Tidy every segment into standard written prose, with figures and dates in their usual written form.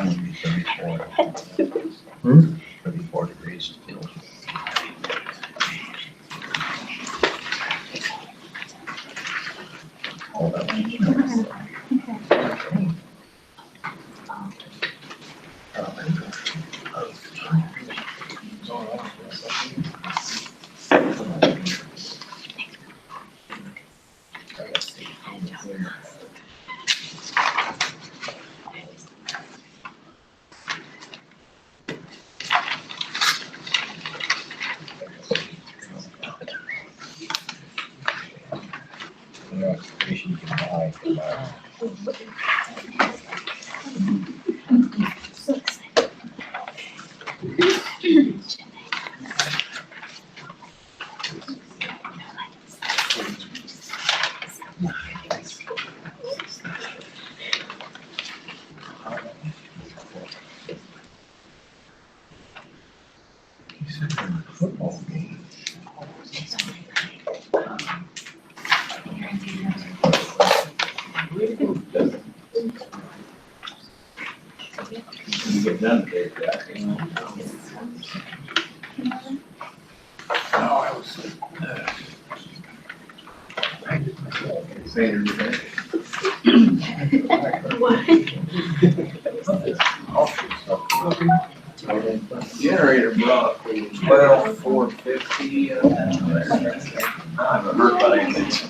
Only be 34. 34 degrees still. All that. You can buy. Football game. You get done today, Jack. No, I was. Saying generator brought 12,450. I haven't heard about anything.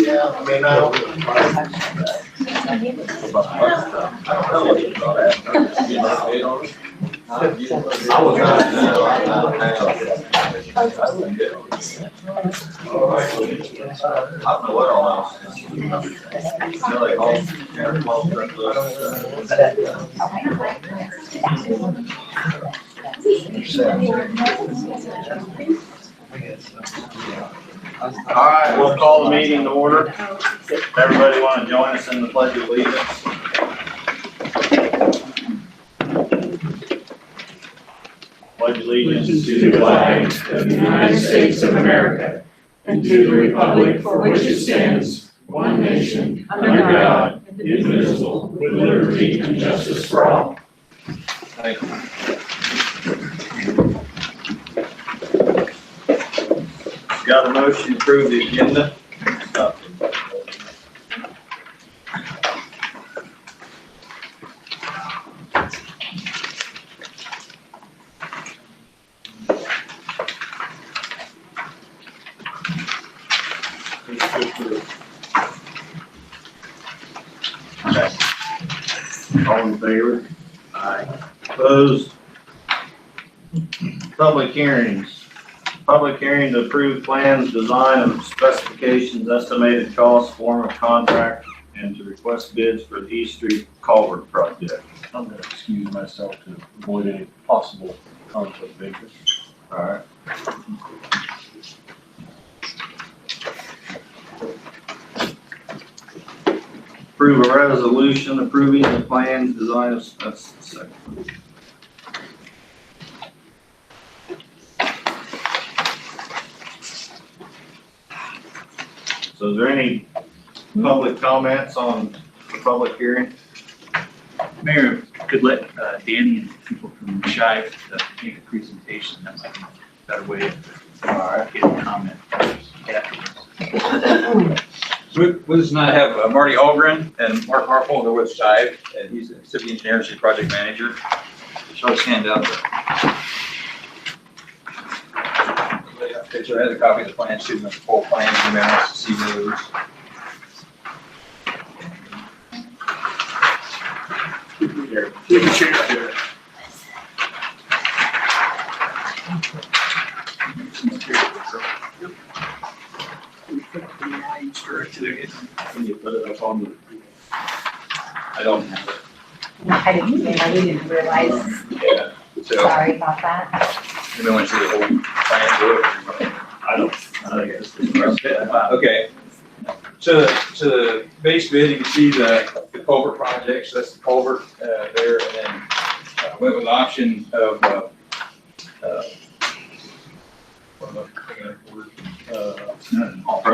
Yeah, I mean, I don't know what you thought at. I was I don't know what all else. All right, we'll call the meeting to order. Everybody want to join us in the Pledge of Allegiance? Pledge allegiance to the flag of the United States of America and to the republic for which it stands, one nation, under God, indivisible, with liberty and justice for all. Thank you. Got a motion to approve the agenda? All in favor? Aye. Opposed? Public hearings. Public hearing to approve plans, design and specifications, estimated cost, form of contract, and to request bids for the East Street Culvert project. I'm going to excuse myself to avoid any possible conflict of interest. All right. Approve a resolution approving the plans, design of, that's the second one. So is there any public comments on the public hearing? Mayor, could let Danny and people from Shive make a presentation. That might be a better way to get a comment afterwards. With us tonight, I have Marty Algren and Mark Harpel. They're with Shive, and he's a civil engineer and project manager. Show his hand out there. Picture has a copy of the plan, shooting the full plans, and then wants to see those. Take a chair here. Can you put it up on the? I don't have it. I didn't realize, Yeah. So, sorry about that. you want to see the whole plan to it? I think it's. Okay. So the base bid, you can see the culvert project, so that's the culvert there, and then went with the option of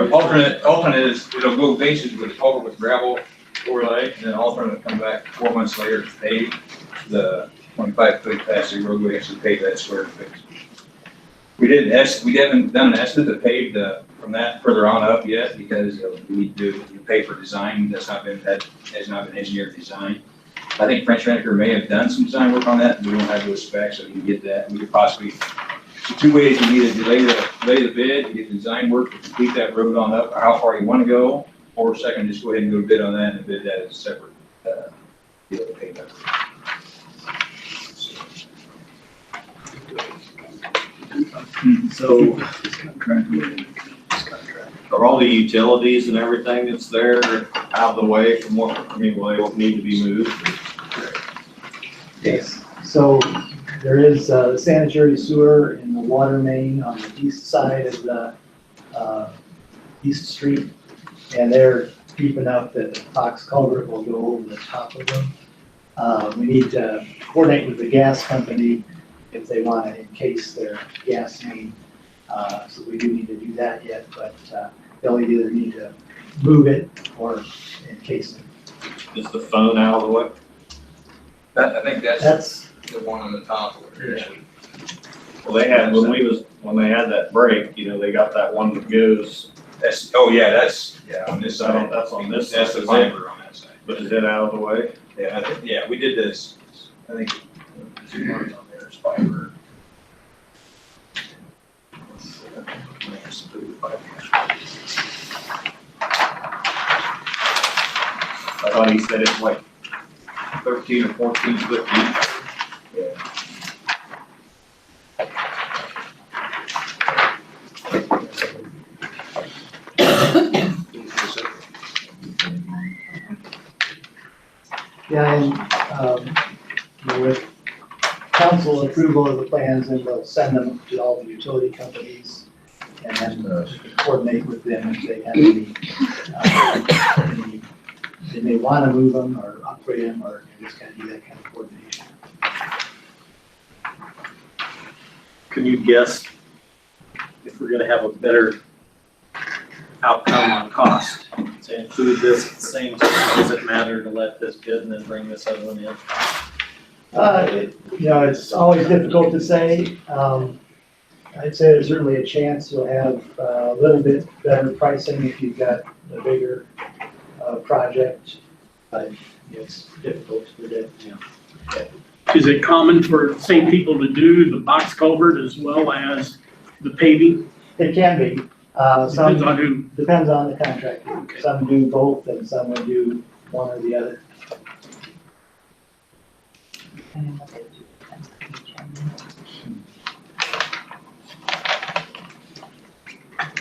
alternate is, it'll go bases with the culvert with gravel, overlay, and then alternate come back 4 months later to pave the 25-foot capacity roadway, actually pave that square fix. We haven't done an estimate to pave from that further on up yet, because we need to pay for design, that has not been engineered design. I think French Renneker may have done some design work on that, we don't have those specs, so we can get that, we could possibly, so two ways, you either delay the bid, to get the design work to complete that road on up, or how far you wanna go, or second, just go ahead and go bid on that and bid that as a separate, deal to pay that. So are all the utilities and everything that's there out of the way from what, I mean, will they need to be moved? Yes, so there is sanitary sewer in the water main on the east side of the East Street, and they're deep enough that the box culvert will go over the top of them. We need to coordinate with the gas company if they want to encase their gas main. So we do need to do that yet, but they'll either need to move it or encase it. Is the phone out of the way? I think that's That's, the one on the top over there. Well, they had, when they had that break, you know, they got that one that goes, That's, oh yeah, that's, yeah, on this side. That's on this That's side, the is it? fiber on that side. but is it out of the way? Yeah, yeah, we did this, I think, 2 months on there is fiber. I thought he said it's like 13 or 14 foot deep. Yeah. yeah, and you know, with council approval of the plans, then we'll send them to all the utility companies and then coordinate with them if they have any, they may want to move them or upgrade them or just kind of do that kind of coordination. Can you guess if we're gonna have a better outcome on cost? To include this at the same time, does it matter to let this bid and then bring this other one in? You know, it's always difficult to say. I'd say there's certainly a chance you'll have a little bit better pricing if you've got a bigger project, but it's difficult to predict. Is it common for the same people to do the box culvert as well as the paving? It can be. Depends Some on who. depends on the contractor. Okay. Some do both and some will do one or the other.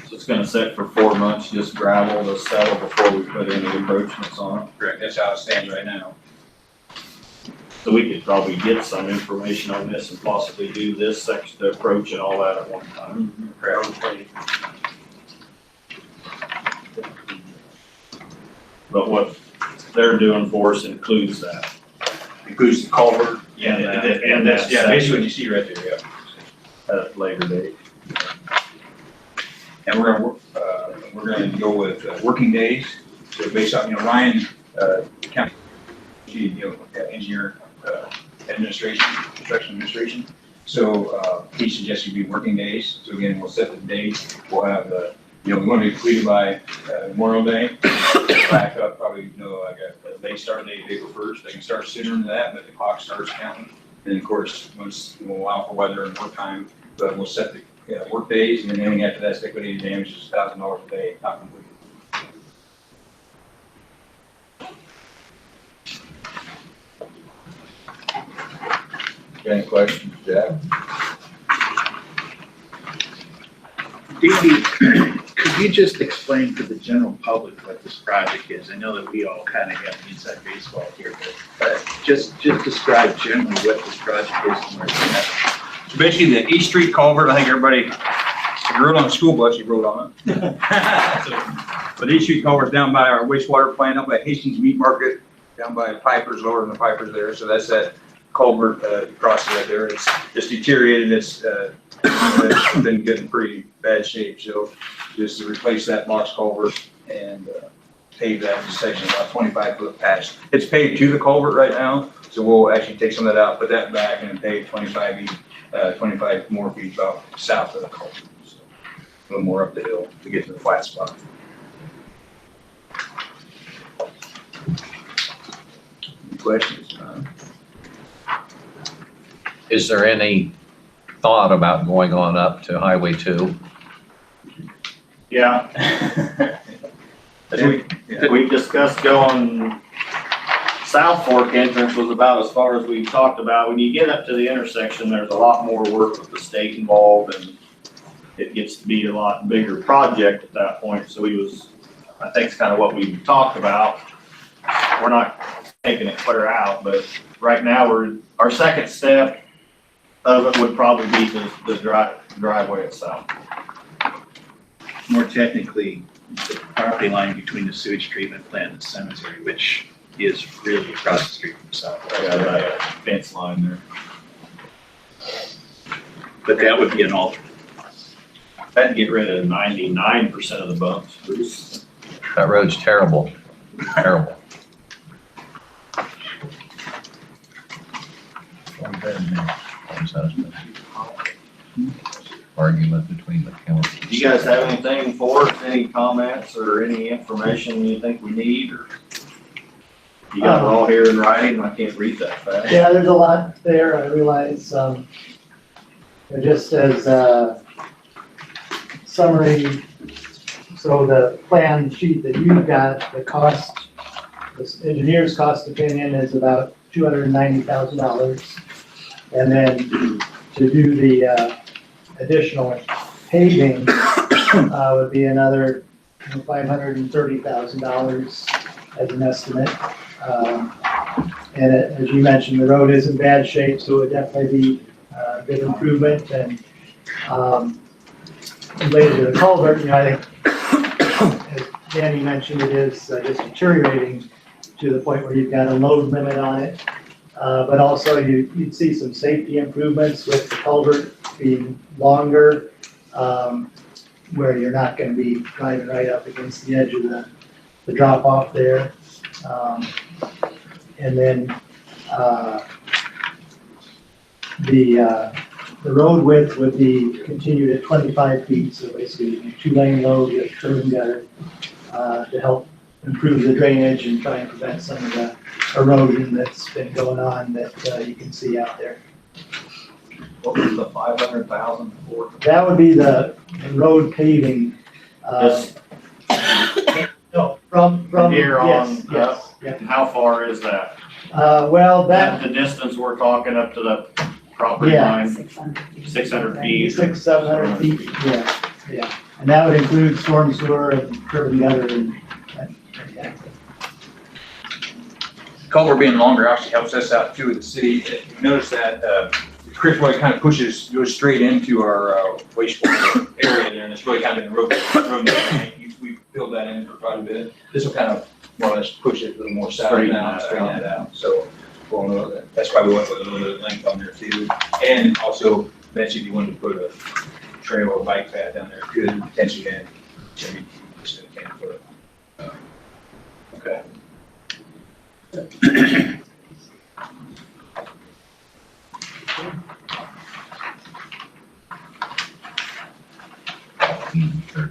So it's gonna sit for 4 months, just gravel to settle before we put any encroachments on it. Correct, that's how it stands right now. So we could probably get some information on this and possibly do this section, the approach and all that at one time. But what they're doing for us includes that. Includes the culvert. And that- And that's, yeah, basically what you see right there, yeah. At a later date. And we're gonna go with working days, so based on, Ryan, county, engineer, administration, construction administration. So, he suggested we working days, so again, we'll set the date, we'll have we want to be completed by Memorial Day. Back up probably, they start date April 1st, they can start sooner than that, but the clock starts counting. And of course, once we'll allow for weather and work time, but we'll set the work days, and then anything after that, liquidated damage is $1,000 a day, not complete. Any questions, Jack? Dee, could you just explain to the general public what this project is? I know that we all kind of have inside baseball here, but just describe generally what this project is and where it's at. So basically, the East Street culvert, I think everybody, if you rode on a school bus, you rode on it. But the East Street culvert's down by our wastewater plant, up by Hastings Meat Market, down by Piper's, lower than the Piper's there, so that's that culvert, crosses right there. It's just deteriorated, it's been getting pretty bad shape, so just to replace that box culvert and pave that section, about 25-foot patch. It's paved to the culvert right now, so we'll actually take some of that out, put that back, and then pave 25 more feet about south of the culvert. So a little more up the hill to get to the flat spot. Any questions? Is there any thought about going on up to Highway 2? Yeah, we discussed going, South Fork entrance was about as far as we talked about. When you get up to the intersection, there's a lot more work with the state involved, and it gets to be a lot bigger project at that point. So I think it's kind of what we talked about. We're not taking it clear out, but right now our second step of it would probably be the driveway itself. More technically, the property line between the sewage treatment plant and the cemetery, which is really across the street from South. I got that fence line there. But that would be an alternate. That'd get rid of 99% of the bumps, Bruce. That road's terrible, terrible. Argument between the counties. Do you guys have anything for us, any comments or any information you think we need, or? You got it all here in writing, I can't read that fast. Yeah, there's a lot there, I realize, just as a summary, so the plan sheet that you've got, the cost, the engineer's cost opinion is about $290,000. And then to do the additional paving would be another $530,000 as an estimate. And as you mentioned, the road is in bad shape, so it would definitely be a big improvement. And related to the culvert, I think, as Danny mentioned, it is just deteriorating to the point where you've got a load limit on it. But also you'd see some safety improvements with the culvert being longer, where you're not going to be driving right up against the edge of the drop off there. And then the road width would be continued at 25 feet. So basically 2-lane road with curb and gutter to help improve the drainage and try and prevent some of the erosion that's been going on that you can see out there. What was the 500,000 for? That would be the road paving. No, from Here on, yes, yes. How far is that? Well, that, The distance we're talking up to the property Yeah. line, 600 feet? 600-700 feet, yeah. And that would include storm sewer and curb and gutter and. Yeah. Culvert being longer actually helps us out too with the city. You notice that Chris really kind of goes straight into our wastewater area there, and it's really kind of in the road. We filled that in for quite a bit. This will kind of more or less push it a little more south now, straighten that out. So that's why we went with a little bit of length on there too. And also, eventually, if you wanted to put a trail or bike path down there, could potentially then maybe just a 10-foot. Okay. Sure.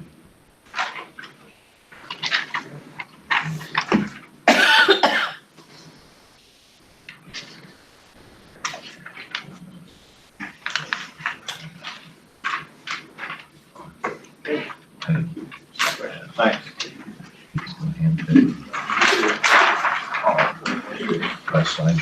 Thanks. West side.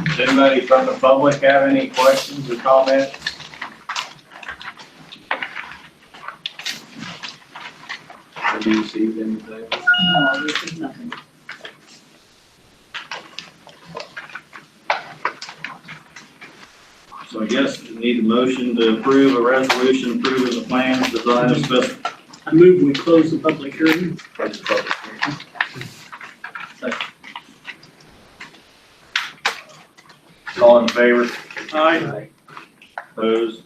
Does anybody from the public have any questions or comments? Have you received anything? No, this is nothing. So I guess we need a motion to approve a resolution approving the plans, design, and specifications. I move we close the public hearing. All in favor? Aye. Opposed?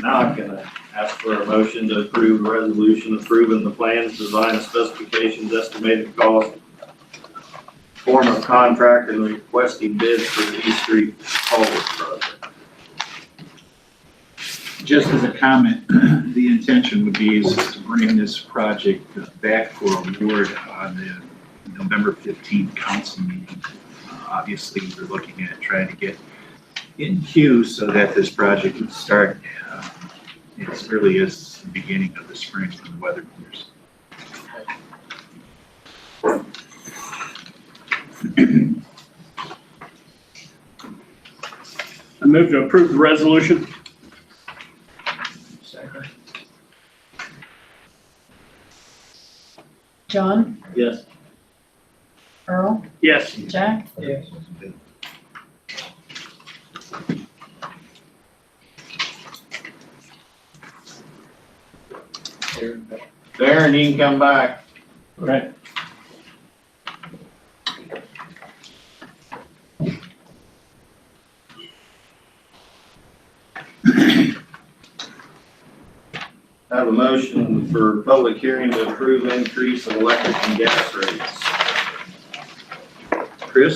Now I'm gonna ask for a motion to approve a resolution approving the plans, design, specifications, estimated cost, form of contract, and requesting bids for the East Street Culvert project. Just as a comment, the intention would be is to bring this project back for award on the November 15th council meeting. Obviously, we're looking at trying to get in queue so that this project can start as early as the beginning of the spring when the weather clears. I move to approve the resolution. John, Yes. Earl, Yes. Jack, Darren, you can come back. Right. I have a motion for public hearing to approve increase in electric and gas rates. Chris?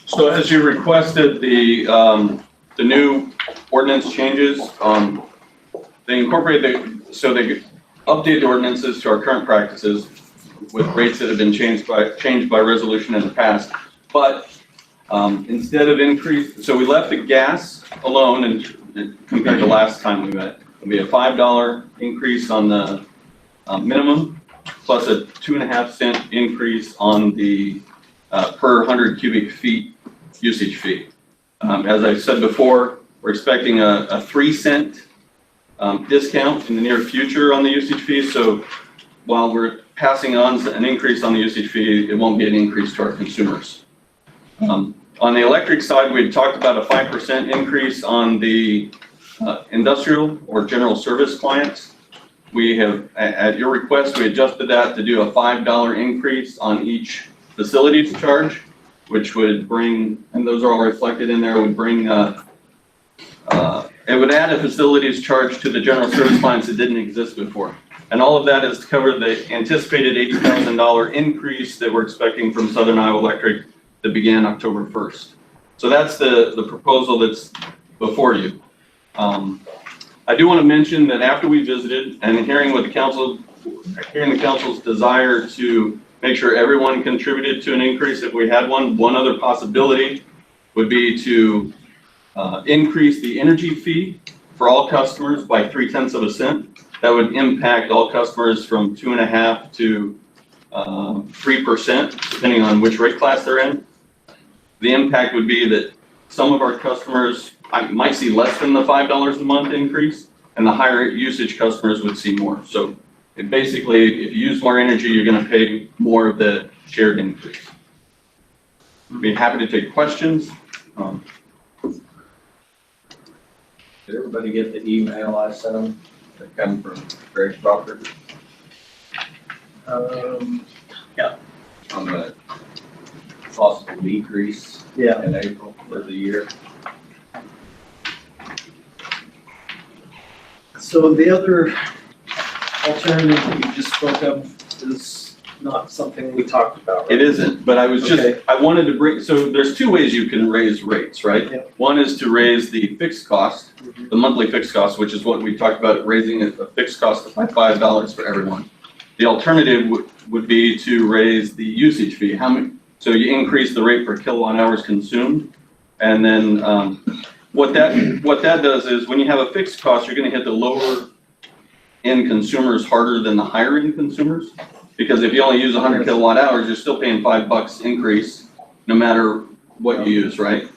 So as you requested, the new ordinance changes, they incorporate so they update the ordinances to our current practices with rates that have been changed by resolution in the past. But instead of increase, so we left the gas alone and compared to last time we met, it'll be a $5 increase on the minimum plus a 2.5 cent increase on the per 100 cubic feet usage fee. As I said before, we're expecting a 3 cent discount in the near future on the usage fee. So while we're passing on an increase on the usage fee, it won't be an increase to our consumers. On the electric side, we had talked about a 5% increase on the industrial or general service clients. We have, at your request, we adjusted that to do a $5 increase on each facilities charge, which would bring, and those are all reflected in there, would bring, it would add a facilities charge to the general service clients that didn't exist before. And all of that is to cover the anticipated $80,000 increase that we're expecting from Southern Iowa Electric that began October 1st. So that's the proposal that's before you. I do want to mention that after we visited and hearing the council's desire to make sure everyone contributed to an increase if we had one other possibility would be to increase the energy fee for all customers by 0.3 cents. That would impact all customers from 2.5 to 3%, depending on which rate class they're in. The impact would be that some of our customers might see less than the $5 a month increase, and the higher usage customers would see more. So it basically, if you use more energy, you're going to pay more of the shared increase. I'd be happy to take questions. Did everybody get the email I sent them that come from Greg Proctor? Yeah. On the possible decrease in April for the year. So the other alternative that you just spoke of is not something we talked about, right? It isn't, but I was just, Okay. I wanted to bring, so there's two ways you can raise rates, right? Yep. One is to raise the fixed cost, the monthly fixed cost, which is what we talked about, raising a fixed cost of $5 for everyone. The alternative would be to raise the usage fee. So you increase the rate per kilowatt hours consumed. And then what that does is when you have a fixed cost, you're going to hit the lower end consumers harder than the higher end consumers. Because if you only use 100 kilowatt hours, you're still paying $5 increase no matter what you use, right?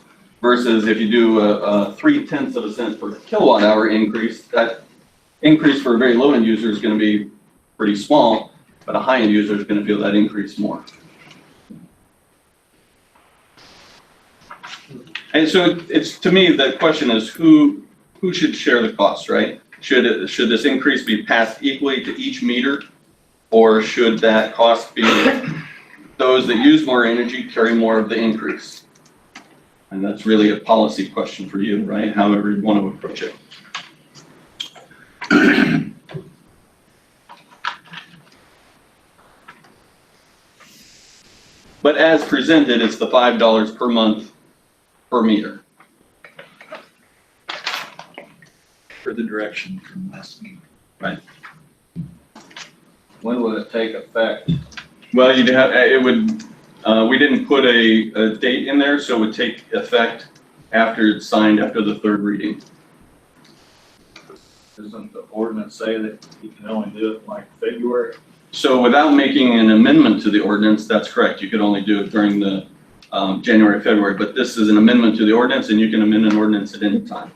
Versus if you do a 0.3 cents per kilowatt hour increase, that increase for a very low end user is going to be pretty small, but a high end user is going to feel that increase more. And so it's, to me, the question is who should share the cost, right? Should this increase be passed equally to each meter, or should that cost be those that use more energy carry more of the increase. And that's really a policy question for you, right? However you want to approach it. But as presented, it's the $5 per month per meter. For the direction from last meeting. When will it take effect? Well, you'd have, it would, we didn't put a date in there, so it would take effect after it's signed, after the third reading. Doesn't the ordinance say that you can only do it like February? So without making an amendment to the ordinance, that's correct. You could only do it during the January, February, but this is an amendment to the ordinance and you can amend an ordinance at any time.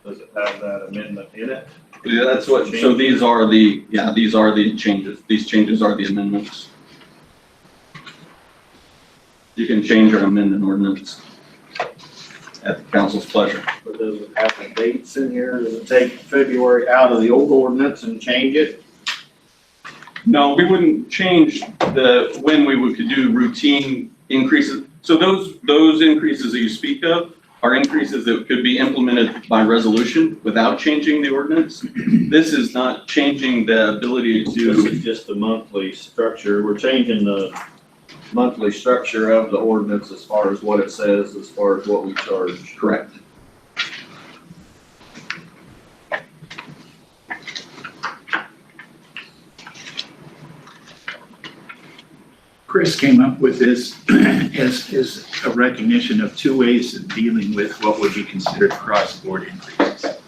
Does it have that amendment in it? Yeah, that's what, so these are the changes. These changes are the amendments. You can change or amend an ordinance at the council's pleasure. But does it have the dates in here? Does it take February out of the old ordinance and change it? No, we wouldn't change when we could do routine increases. So those increases that you speak of are increases that could be implemented by resolution without changing the ordinance. This is not changing the ability This to, is just the monthly structure. We're changing the monthly structure of the ordinance as far as what it says, as far as what we charge. correct. Chris came up with this as a recognition of two ways of dealing with what would be considered cross-board increases.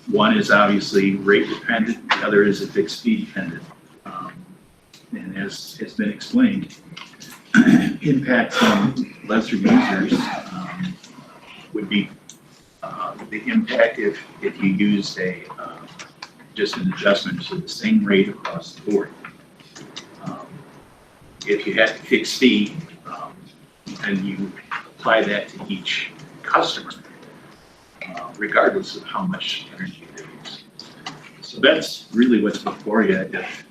One is obviously rate dependent, the other is a fixed fee dependent. And as has been explained, impact on lesser users would be the impact if you used just an adjustment to the same rate across the board. If you had a fixed fee, and you apply that to each customer, regardless of how much energy they use. So that's really what's before you,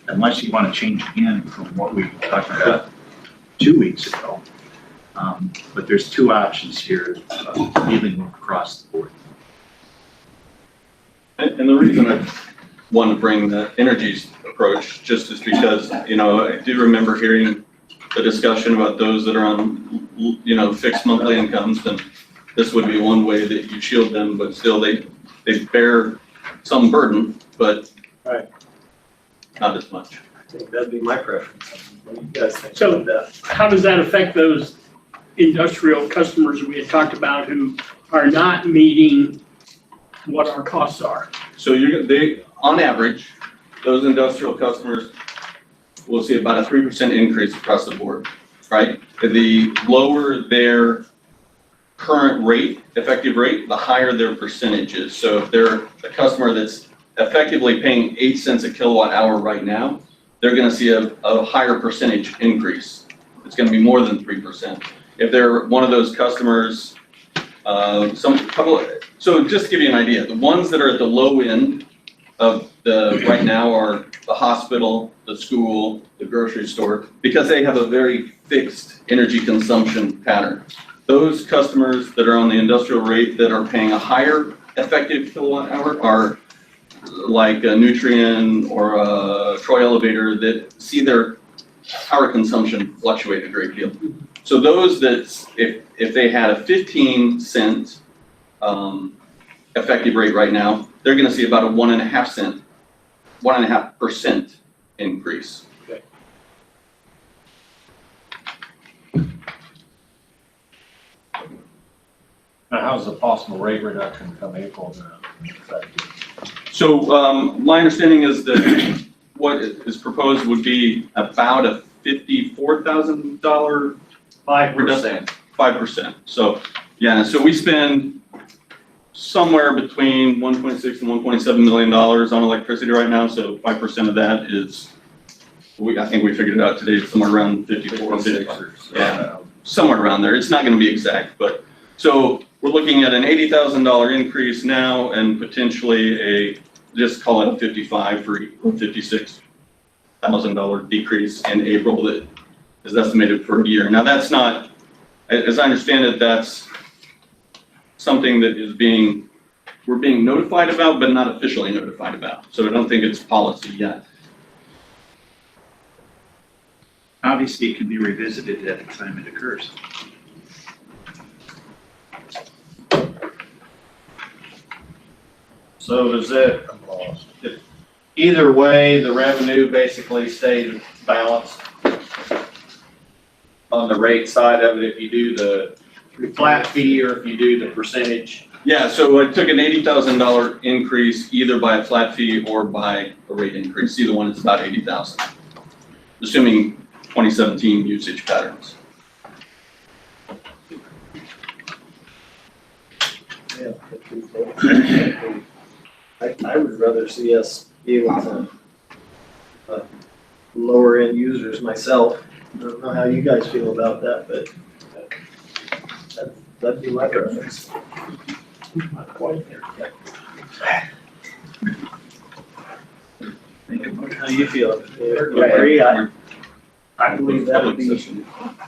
unless you want to change again from what we talked about 2 weeks ago. But there's two options here dealing with across the board. And the reason I want to bring the energy approach just is because, I do remember hearing the discussion about those that are on, fixed monthly incomes, and this would be one way that you shield them, but still they bear some burden, but Right. not as much. I think that'd be my preference. What do you guys think So- about that? How does that affect those industrial customers that we had talked about who are not meeting what our costs are? So on average, those industrial customers will see about a 3% increase across the board, right? The lower their current rate, effective rate, the higher their percentage is. So if they're a customer that's effectively paying 8 cents a kilowatt hour right now, they're gonna see a higher percentage increase. It's gonna be more than 3%. If they're one of those customers, so just to give you an idea, the ones that are at the low end of right now are the hospital, the school, the grocery store, because they have a very fixed energy consumption pattern. Those customers that are on the industrial rate that are paying a higher effective kilowatt hour are like a Nutrien or a Troy Elevator that see their power consumption fluctuate a great deal. So those that, if they had a 15-cent effective rate right now, they're gonna see about a 1.5% increase. Okay. Now, how's the possible rate reduction come April then? So my understanding is that what is proposed would be about a $54,000 5%. 5%. So, yeah, so we spend somewhere between $1.6 and $1.7 million on electricity right now. So 5% of that is, I think we figured it out today, somewhere around 54 or 55. Yeah, somewhere around there. It's not going to be exact, but so we're looking at an $80,000 increase now and potentially just call it a 55 or 56 $1,000 decrease in April that is estimated for a year. Now, that's not, as I understand it, that's something that we're being notified about, but not officially notified about. So I don't think it's policy yet. Obviously, it can be revisited at the time it occurs. So does it, either way, the revenue basically stays balanced on the rate side of it, if you do the flat fee or if you do the percentage? Yeah, so I took an $80,000 increase either by a flat fee or by a rate increase. Either one is about 80,000, assuming 2017 usage patterns. Yeah. I would rather see us be able to, lower end users myself. I don't know how you guys feel about that, but that'd be my preference. Not quite there yet. How you feel? You agree? I believe that would be.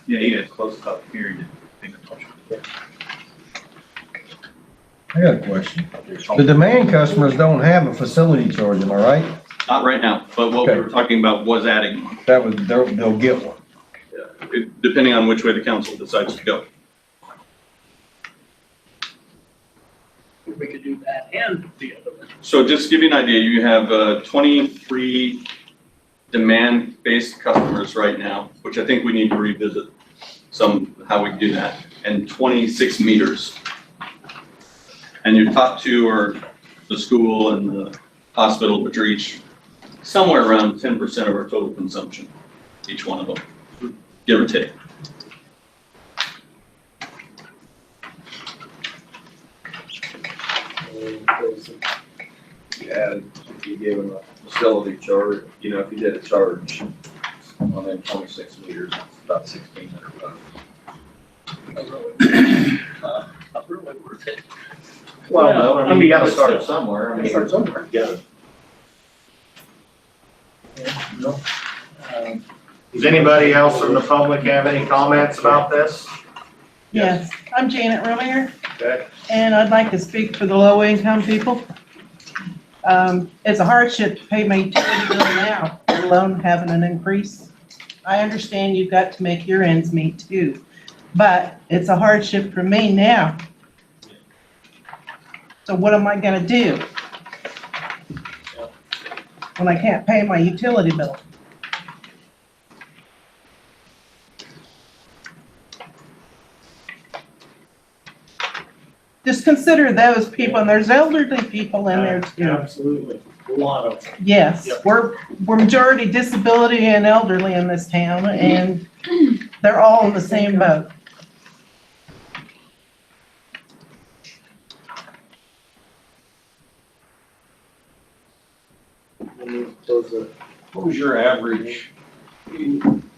Yeah, you had close up hearing to make a motion. I got a question. The demand customers don't have a facility charge, am I right? Not right now, but what we were talking about was adding one, That was, they'll get one. depending on which way the council decides to go. We could do that and the other one. So just to give you an idea, you have 23 demand-based customers right now, which I think we need to revisit how we do that, and 26 meters. And your top two are the school and the hospital, which are each somewhere around 10% of our total consumption, each one of them, give or take. Yeah, if you gave them a facility charge, if you did a charge on them 26 meters, it's about $1,600. Not really worth it. Well, no, I mean, you gotta start it's somewhere. I mean, start somewhere. you gotta- No. Does anybody else from the public have any comments about this? Yes, I'm Janet Romier, Okay. and I'd like to speak for the low-income people. It's a hardship to pay my utility bill now, let alone having an increase. I understand you've got to make your ends meet too, but it's a hardship for me now. So what am I gonna do when I can't pay my utility bill? Just consider those people, and there's elderly people in there too. Absolutely, a lot of them. Yes, Yep. we're majority disability and elderly in this town, and they're all in the same boat. What was your average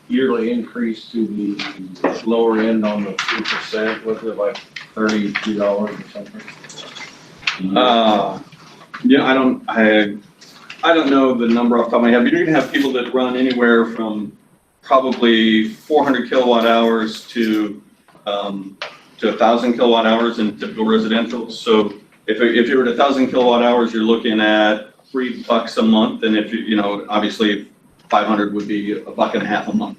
yearly increase to the lower end on the 3%? Was it like $32 or something? Yeah, I don't know the number off the top of my head, but you're gonna have people that run anywhere from probably 400 kilowatt hours to 1,000 kilowatt hours in typical residential. So if you were at 1,000 kilowatt hours, you're looking at $3 a month, and if obviously 500 would be $1.50 a month.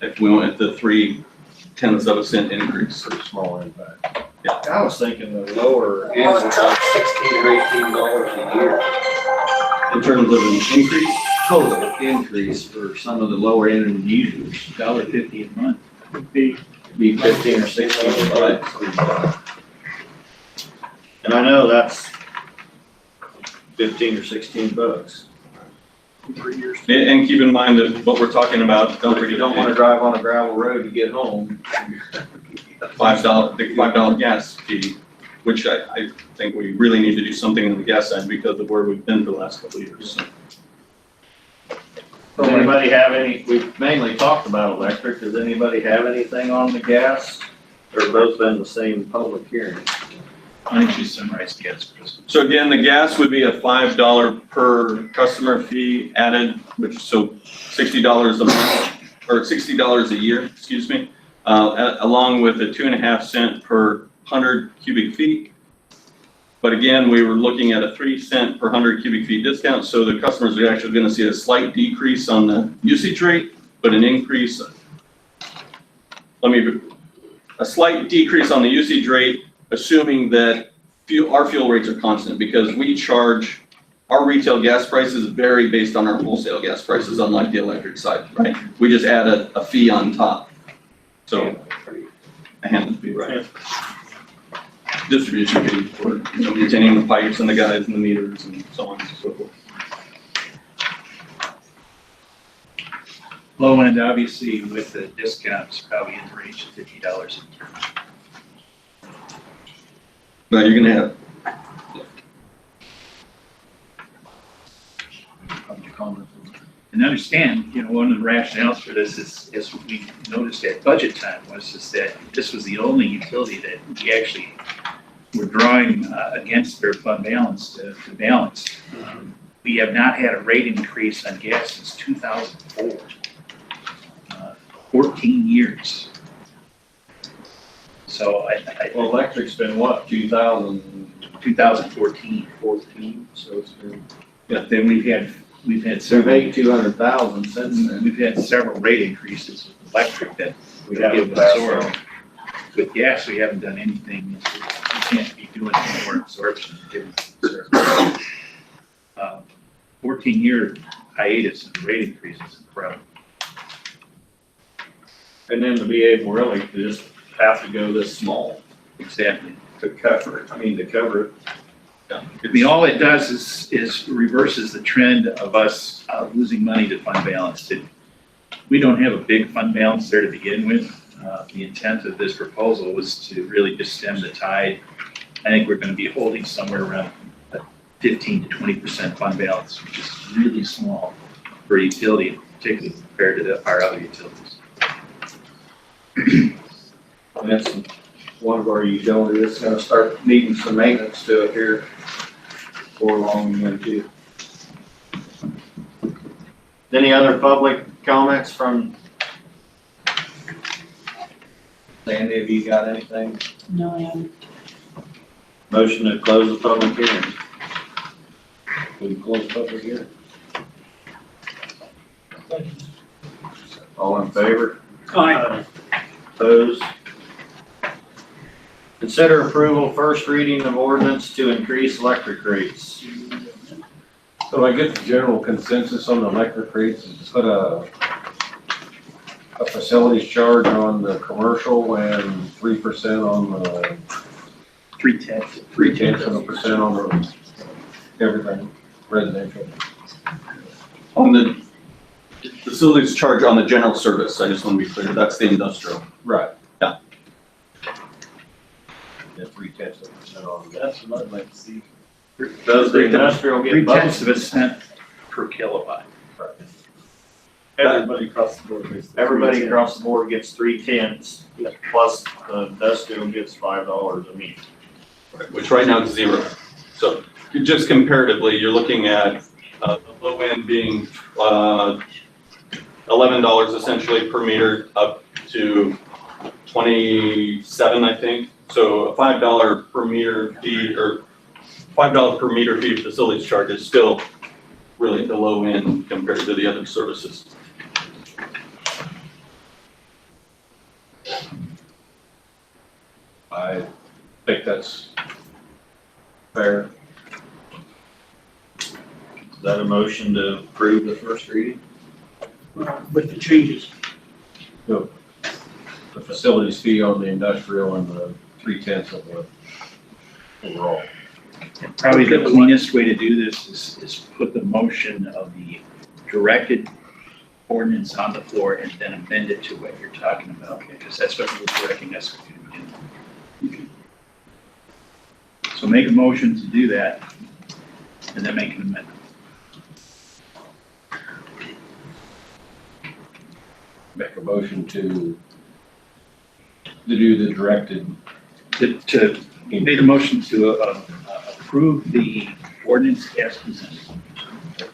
If we went at the 0.3 cent increase. Pretty small impact. I was thinking the lower end was like $16 or $18 a year. In terms of an increase, Total increase for some of the lower end users. $1.50 a month. Would be, Be 15 or 16 bucks. And I know that's 15 or 16 bucks. and keep in mind that what we're talking about, If you don't wanna drive on a gravel road to get home. $5 gas fee, which I think we really need to do something on the gas side because of where we've been for the last couple of years. So. Does anybody have we've mainly talked about electric, does anybody have anything on the gas? Or both been the same public hearing? Why don't you summarize gas, Chris? So again, the gas would be a $5 per customer fee added, which, so $60 a month, or $60 a year, excuse me, along with a 2.5 cent per 100 cubic feet. But again, we were looking at a 3 cent per 100 cubic feet discount, so the customers are actually gonna see a slight decrease on the usage rate, but an increase, a slight decrease on the usage rate, assuming that our fuel rates are constant, because we charge, our retail gas prices vary based on our wholesale gas prices, unlike the electric side, right? We just add a fee on top. So, a handling fee, right? Distribution fee for, maintaining the pipes and the guys and the meters and so on and so forth. Low end, obviously, with the discounts, probably in the range of $50 a year. Now you're gonna have, And understand, one of the rationales for this is we noticed at budget time was just that this was the only utility that we actually were drawing against their fund balance to balance. We have not had a rate increase on gas since 2004. 14 years. So Well, electric's been what, 2014. 14, so it's been, Yeah, then we've had we've several, made 200,000 since then. we've had several rate increases with electric that We we haven't have passed absorbed. With gas, we haven't done anything. We can't be doing any more absorption given the service. 14-year hiatus in rate increases is incredible. And then to be able really to just have to go this small Exactly. to cover it, to cover it. I mean, all it does is reverses the trend of us losing money to fund balance. We don't have a big fund balance there to begin with. The intent of this proposal was to really just stem the tide. I think we're going to be holding somewhere around a 15 to 20% fund balance, which is really small for a utility, particularly compared to our other utilities. And that's one of our utilities that's gonna start needing some maintenance to it here for long again too. Any other public comments from, Sandy, have you got anything? No, I haven't. motion to close the public hearing? We can close public hearing. All in favor? Opposed? Consider approval first reading of ordinance to increase electric rates. So I get the general consensus on the electric rates is put a facilities charge on the commercial and 3% on the. 0.3% on the everything residential. on the facilities charge on the general service, I just want to be clear, that's the industrial. Right. Yeah. Yeah, 0.3% on that. That's what I'd like to see. Does the industrial get both? 0.3% per kilowatt. Everybody across the board. Everybody across the board gets 3/10, plus the industrial gets $5 a meter. Which right now is 0. So just comparatively, you're looking at the low end being $11 essentially per meter up to 27, I think. So a $5 per meter fee or $5 per meter fee facilities charge is still really at the low end compared to the other services. I think that's fair. Is that a motion to approve the first reading? With the changes. The facilities fee on the industrial and the 0.3 of the overall. And probably the cleanest way to do this is put the motion of the directed ordinance on the floor and then amend it to what you're talking about, because that's what you're directing us to do. So make a motion to do that and then make an amendment. Make a motion to do the directed. To Made a motion to approve the ordinance as presented.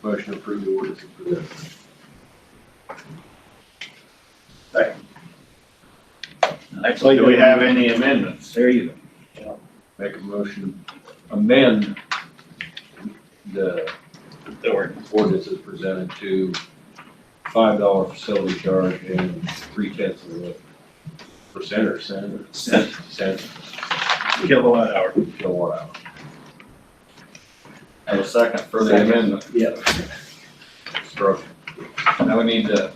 Motion to approve the ordinance as presented. Do we have any amendments? There you go. Make a motion to amend the The ordinance. ordinance as presented to $5 facility charge and 0.3% or cent Kilowatt hour. kilowatt hour. Have a second for the amendment. Yeah. Struck. Now we need to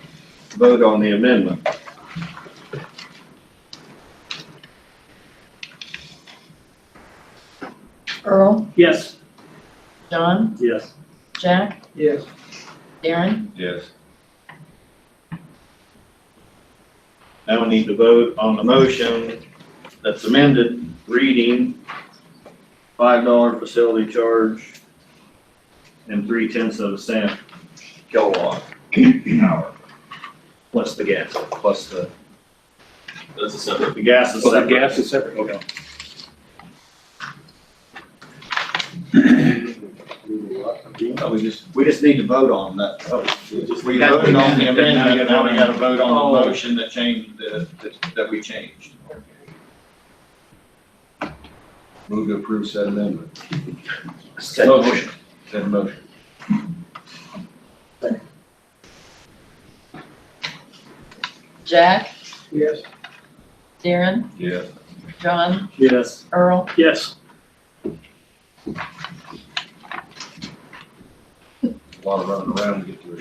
vote on the amendment. Earl, Yes. John, Yes. Jack, Yes. Darren, Yes. Now we need to vote on the motion that's amended, reading $5 facility charge and 0.3 kilowatt hour. Plus the gas. Plus the, That's a separate. the gas is So the separate. gas is separate, okay. We just need to vote on that. We voted on the amendment, now we gotta vote on the motion that changed, that we changed. Move to approve said amendment. Said motion. Said motion. Jack, Yes. Darren, Yes. John, Yes. Earl, Yes. A lot of running around to get to a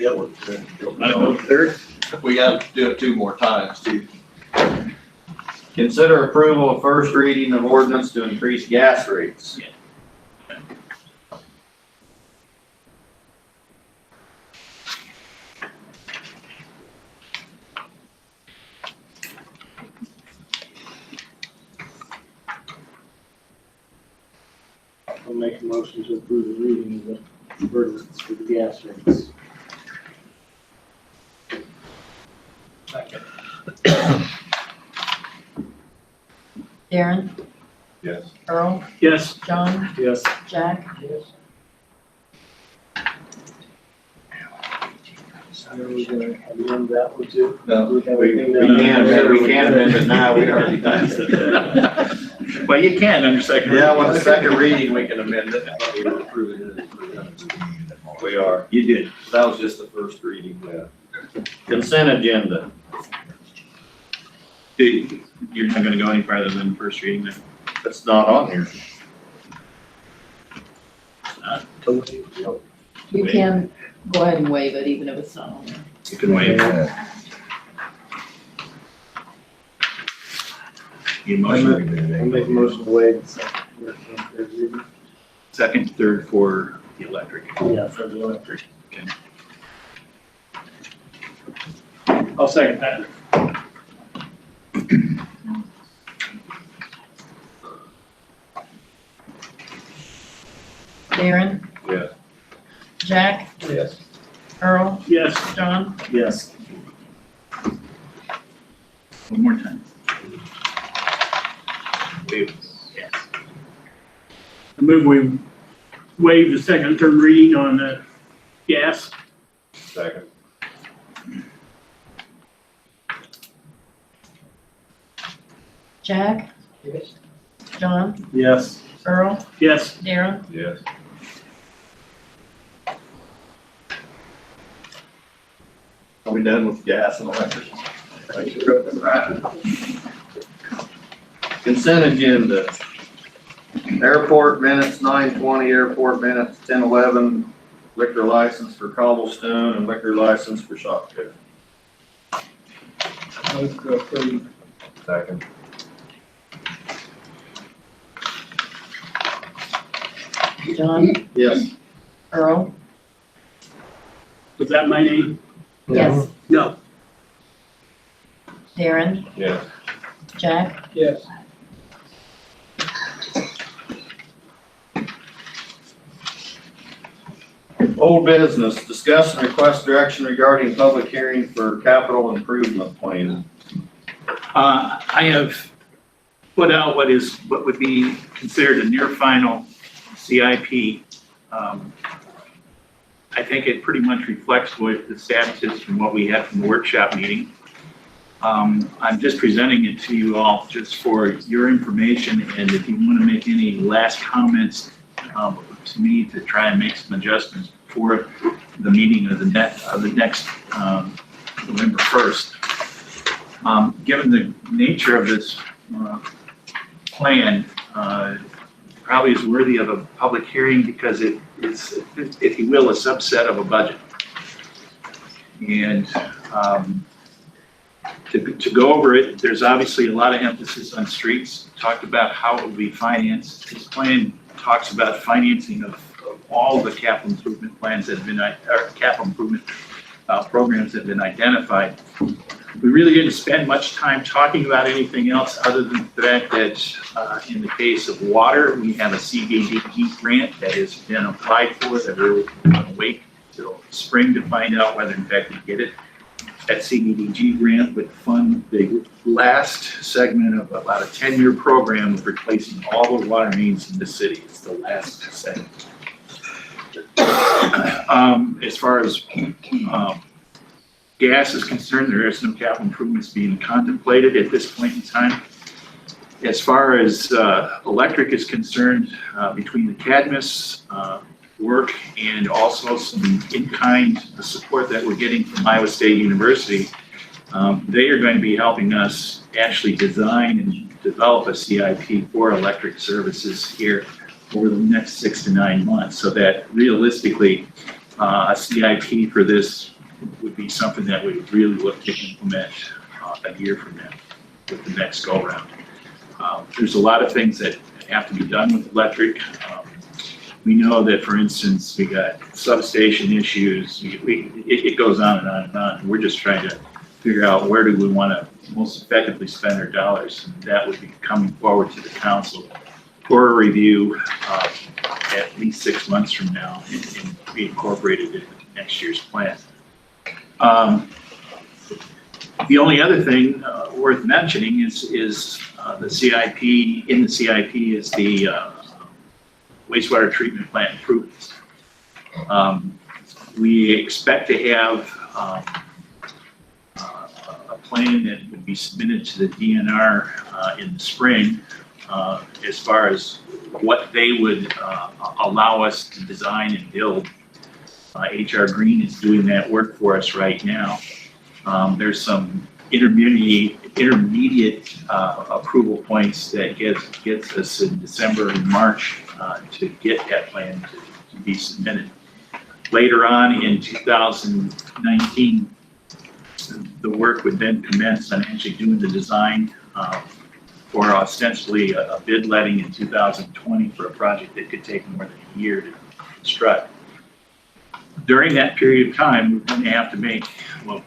short. I vote third. We gotta do it 2 more times too. Consider approval of first reading of ordinance to increase gas rates. I'll make a motion to approve the reading of the ordinance for the gas rates. Darren, Yes. Earl, Yes. John, Yes. Jack, Are we gonna amend that one too? No, we Everything can't amend it now, we already done it. Well, you can under second. Yeah, with the second reading, we can amend it. Approve it as presented. We are. You did. That was just the first reading. Yeah. Consent agenda. You're not gonna go any farther than first reading then? That's not on here. you can go ahead and waive it even if it's not on there. You can wait. You motion, I'll make a motion to waive the second reading. second, third for the electric. Yeah, for the electric. Okay. I'll second that. Darren, Yes. Jack, Yes. Earl, Yes. John, Yes. One more time. Wait, yes. I move we waive the second and third reading on the gas. Second. Jack, Yes. John, Yes. Earl, Yes. Darren, Yes. Are we done with gas and electric? Consent agenda. Airport minutes, 9:20, airport minutes, 10:11, liquor license for Cobblestone and liquor license for Shop Pit. Move to approve. Second. John, Yes. Earl, Was that my name? yes, No. Darren, Yes. Jack, Yes. Old business, discuss and request direction regarding public hearing for capital improvement plan. I have put out what would be considered a near final CIP. I think it pretty much reflects what the status is from what we had from the workshop meeting. I'm just presenting it to you all just for your information, and if you want to make any last comments to me to try and make some adjustments for the meeting of the next November 1st. Given the nature of this plan, probably is worthy of a public hearing because it's, if you will, a subset of a budget. And to go over it, there's obviously a lot of emphasis on streets, talked about how it will be financed. This plan talks about financing of all the capital improvement plans that have been, or capital improvement programs that have been identified. We really didn't spend much time talking about anything else other than the fact that in the case of water, we have a CDBG grant that has been applied for that we're going to wait till spring to find out whether in fact we get it. That CDBG grant would fund the last segment of about a 10-year program of replacing all the water mains in the city. It's the last segment. As far as gas is concerned, there is no capital improvements being contemplated at this point in time. As far as electric is concerned, between the Cadmus work and also some in-kind support that we're getting from Iowa State University, they are going to be helping us actually design and develop a CIP for electric services here over the next 6 to 9 months, so that realistically a CIP for this would be something that we would really look to implement a year from now with the next go round. There's a lot of things that have to be done with electric. We know that, for instance, we got substation issues. It goes on and on and on. We're just trying to figure out where do we want to most effectively spend our dollars. And that would be coming forward to the council for a review at least 6 months from now and be incorporated into next year's plan. The only other thing worth mentioning is the CIP. In the CIP is the wastewater treatment plant improvements. We expect to have a plan that would be submitted to the DNR in the spring as far as what they would allow us to design and build. HR Green is doing that work for us right now. There's some intermediate approval points that gets us in December and March to get that plan to be submitted. Later on in 2019, the work would then commence on actually doing the design for ostensibly a bid letting in 2020 for a project that could take more than a year to construct. During that period of time, we're going to have to make, well,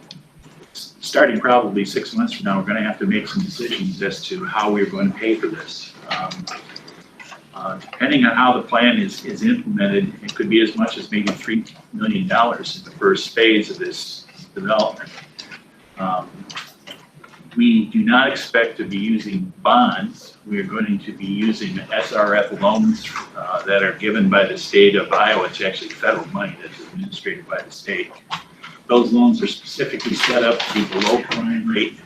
starting probably 6 months from now, we're going to have to make some decisions as to how we're going to pay for this. Depending on how the plan is implemented, it could be as much as maybe $3 million in the first phase of this development. We do not expect to be using bonds. We are going to be using SRF loans that are given by the state of Iowa. It's actually federal money that's administered by the state. Those loans are specifically set up to be below prime rate,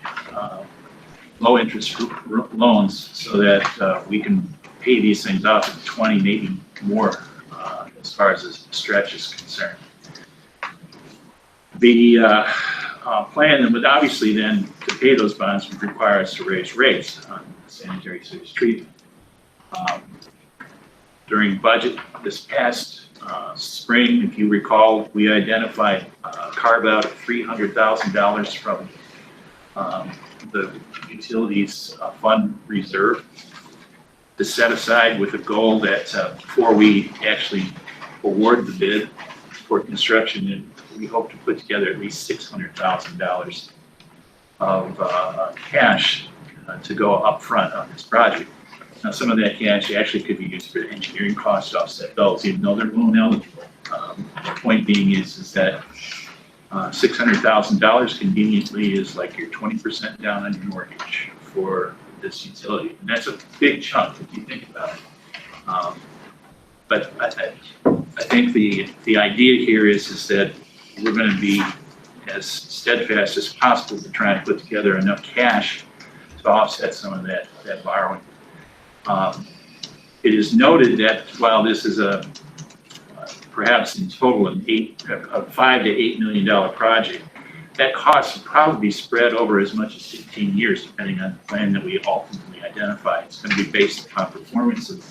low interest loans, so that we can pay these things off in 20, maybe more, as far as the stretch is concerned. The plan would obviously then, to pay those bonds, would require us to raise rates on sanitary sewage treatment. During budget this past spring, if you recall, we identified carve out of $300,000 from the utilities fund reserve to set aside with a goal that before we actually award the bid for construction, we hope to put together at least $600,000 of cash to go up front on this project. Now, some of that cash actually could be used for engineering costs to offset those, even though they're loan eligible. The point being is that $600,000 conveniently is like your 20% down on your mortgage for this utility. And that's a big chunk if you think about it. But I think the idea here is that we're going to be as steadfast as possible to try and put together enough cash to offset some of that borrowing. It is noted that while this is perhaps in total a $5 to $8 million project, that cost will probably be spread over as much as 15 years, depending on the plan that we ultimately identify. It's going to be based upon performance of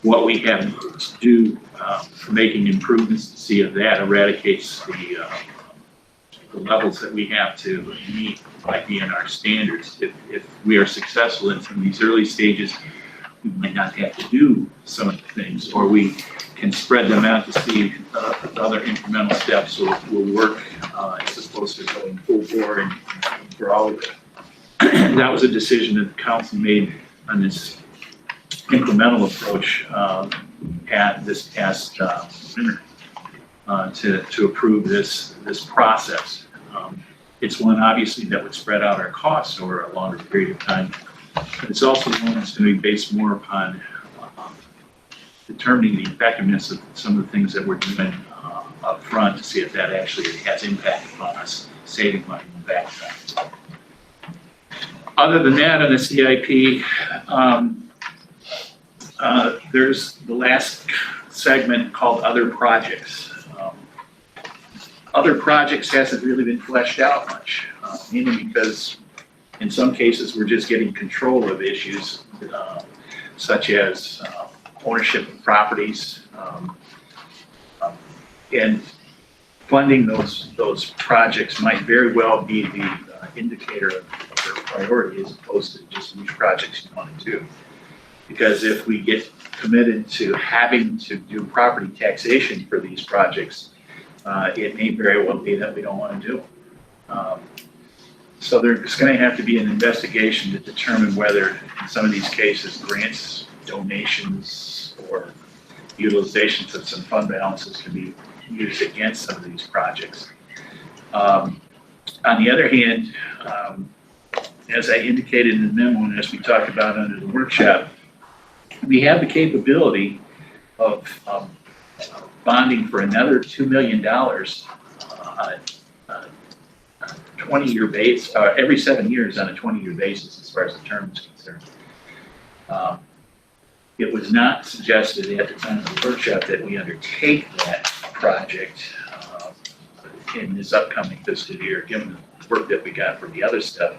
what we have to do for making improvements to see if that eradicates the levels that we have to meet by DNR standards. If we are successful in some of these early stages, we might not have to do some of the things, or we can spread them out to see if other incremental steps will work as opposed to going full bore and for all of it. That was a decision that the council made on this incremental approach at this past winter to approve this process. It's one obviously that would spread out our costs over a longer period of time. But it's also one that's going to be based more upon determining the effectiveness of some of the things that we're doing up front to see if that actually has impact upon us saving money in the back end. Other than that, on the CIP, there's the last segment called Other Projects. Other projects hasn't really been fleshed out much, mainly because in some cases we're just getting control of issues such as ownership of properties, and funding those projects might very well be the indicator of their priority as opposed to just which projects you want to do. Because if we get committed to having to do property taxation for these projects, it may very well be that we don't want to do them. So there's going to have to be an investigation to determine whether in some of these cases grants, donations, or utilizations of some fund balances can be used against some of these projects. On the other hand, as I indicated in the memo and as we talked about under the workshop, we have the capability of bonding for another $2 million on a 20-year base, every 7 years on a 20-year basis as far as the term is concerned. It was not suggested at the time of the workshop that we undertake that project in this upcoming fiscal year, given the work that we got for the other stuff.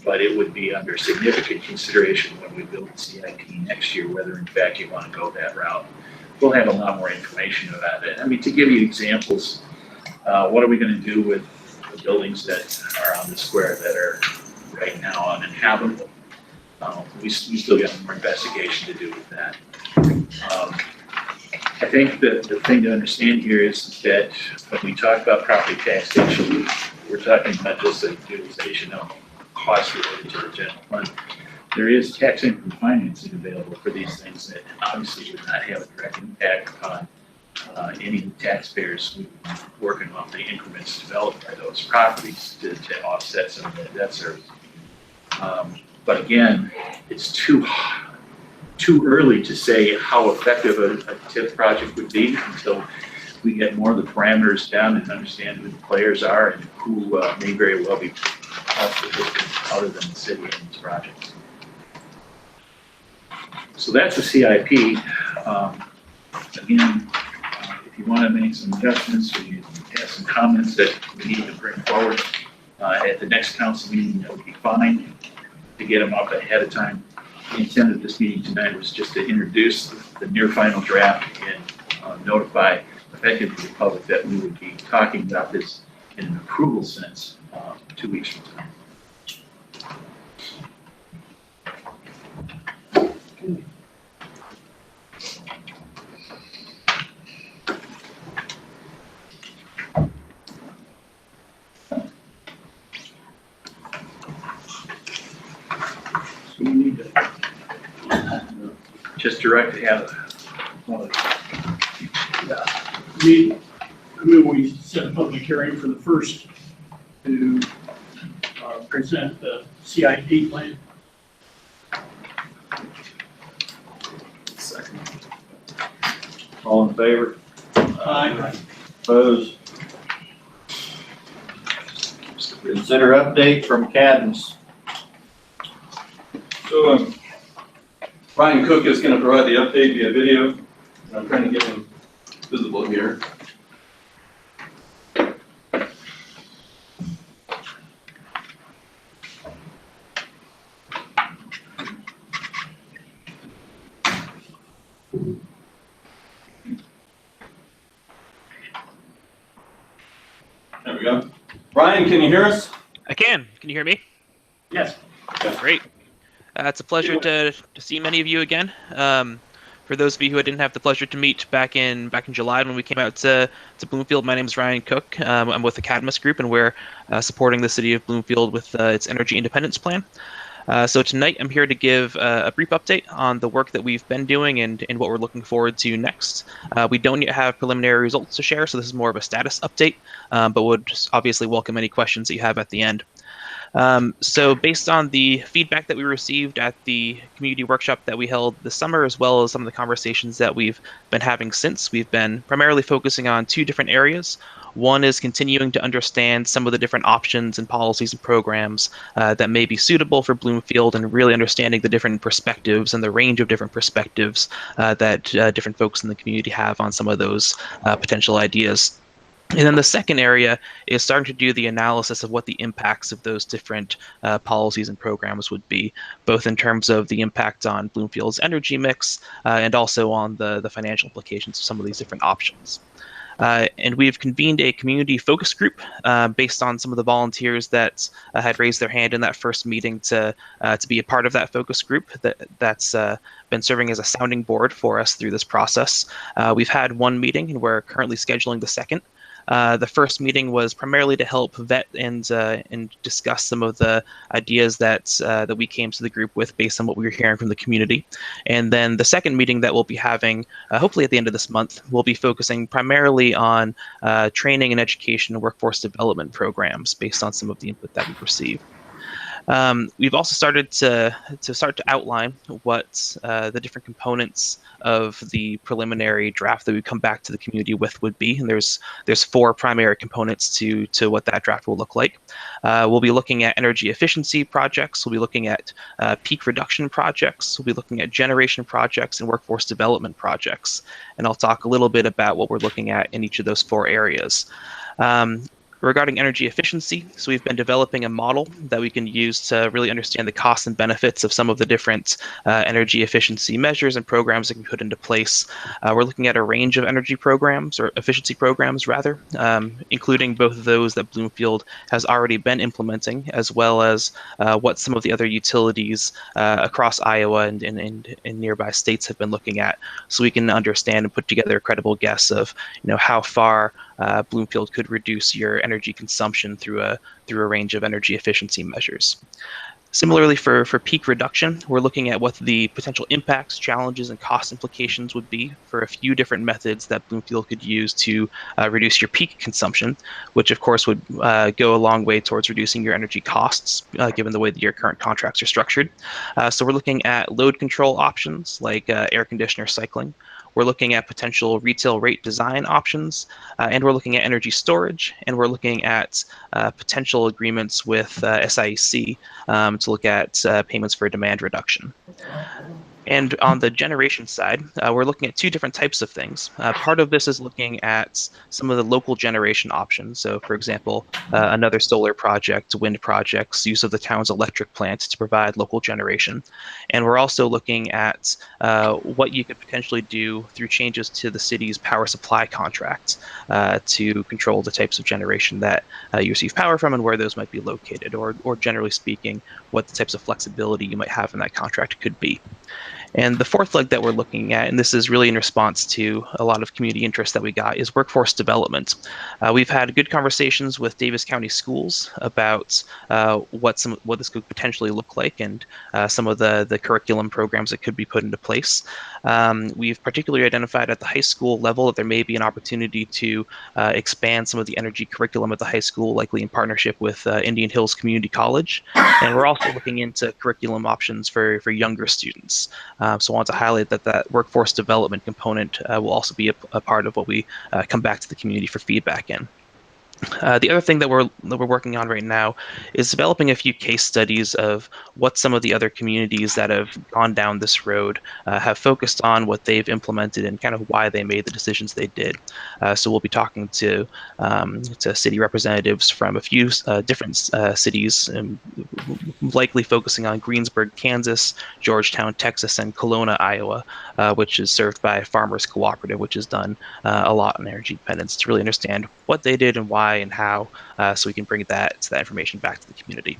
But it would be under significant consideration when we build the CIP next year, whether in fact you want to go that route. We'll have a lot more information about it. I mean, to give you examples, what are we going to do with the buildings that are on the square that are right now uninhabitable? We still got more investigation to do with that. I think that the thing to understand here is that when we talk about property taxation, we're talking about just the utilization of costs related to the general fund. There is tax income financing available for these things that obviously would not have a direct impact on any taxpayers working on the increments developed by those properties to offset some of that debt service. But again, it's too early to say how effective a TIF project would be until we get more of the parameters down and understand who the players are and who may very well be other than the city in these projects. So that's a CIP. Again, if you want to make some adjustments or you have some comments that we need to bring forward at the next council meeting, that would be fine to get them up ahead of time. The intent of this meeting tonight was just to introduce the near final draft and notify effectively the public that we would be talking about this in an approval sense 2 weeks from tonight. So we need to just direct to have We set a public hearing for the first to present the CIP plan. All in favor? Aye. Opposed? Consider update from Cadmus. So, Ryan Cook is gonna provide the update via video. I'm trying to get him visible here. There we go. Ryan, can you hear us? I can. Can you hear me? Yes. Great. It's a pleasure to see many of you again. For those of you who I didn't have the pleasure to meet back in July when we came out to Bloomfield, my name is Ryan Cook. I'm with the Cadmus Group, and we're supporting the city of Bloomfield with its energy independence plan. So tonight I'm here to give a brief update on the work that we've been doing and what we're looking forward to next. We don't yet have preliminary results to share, so this is more of a status update, but would obviously welcome any questions that you have at the end. So based on the feedback that we received at the community workshop that we held this summer, as well as some of the conversations that we've been having since, we've been primarily focusing on two different areas. One is continuing to understand some of the different options and policies and programs that may be suitable for Bloomfield, and really understanding the different perspectives and the range of different perspectives that different folks in the community have on some of those potential ideas. And then the second area is starting to do the analysis of what the impacts of those different policies and programs would be, both in terms of the impact on Bloomfield's energy mix and also on the financial implications of some of these different options. And we've convened a community focus group based on some of the volunteers that had raised their hand in that first meeting to be a part of that focus group that's been serving as a sounding board for us through this process. We've had one meeting, and we're currently scheduling the second. The first meeting was primarily to help vet and discuss some of the ideas that we came to the group with based on what we were hearing from the community. And then the second meeting that we'll be having, hopefully at the end of this month, we'll be focusing primarily on training and education and workforce development programs based on some of the input that we've received. We've also started to outline what the different components of the preliminary draft that we come back to the community with would be, and there's four primary components to what that draft will look like. We'll be looking at energy efficiency projects. We'll be looking at peak reduction projects. We'll be looking at generation projects and workforce development projects. And I'll talk a little bit about what we're looking at in each of those four areas. Regarding energy efficiency, so we've been developing a model that we can use to really understand the costs and benefits of some of the different energy efficiency measures and programs that can be put into place. We're looking at a range of energy programs, or efficiency programs rather, including both of those that Bloomfield has already been implementing, as well as what some of the other utilities across Iowa and nearby states have been looking at, so we can understand and put together a credible guess of how far Bloomfield could reduce your energy consumption through a range of energy efficiency measures. Similarly, for peak reduction, we're looking at what the potential impacts, challenges, and cost implications would be for a few different methods that Bloomfield could use to reduce your peak consumption, which of course would go a long way towards reducing your energy costs, given the way that your current contracts are structured. So we're looking at load control options like air conditioner cycling. We're looking at potential retail rate design options, and we're looking at energy storage, and we're looking at potential agreements with SIEC to look at payments for demand reduction. And on the generation side, we're looking at two different types of things. Part of this is looking at some of the local generation options. So, for example, another solar project, wind projects, use of the town's electric plant to provide local generation. And we're also looking at what you could potentially do through changes to the city's power supply contract to control the types of generation that you receive power from and where those might be located, or generally speaking, what the types of flexibility you might have in that contract could be. And the fourth leg that we're looking at, and this is really in response to a lot of community interest that we got, is workforce development. We've had good conversations with Davis County Schools about what this could potentially look like, and some of the curriculum programs that could be put into place. We've particularly identified at the high school level that there may be an opportunity to expand some of the energy curriculum at the high school, likely in partnership with Indian Hills Community College. And we're also looking into curriculum options for younger students. So I want to highlight that workforce development component will also be a part of what we come back to the community for feedback in. The other thing that we're working on right now is developing a few case studies of what some of the other communities that have gone down this road have focused on, what they've implemented, and kind of why they made the decisions they did. So we'll be talking to city representatives from a few different cities, likely focusing on Greensburg, Kansas, Georgetown, Texas, and Kelowna, Iowa, which is served by Farmers Cooperative, which has done a lot on energy independence to really understand what they did and why and how, so we can bring that information back to the community.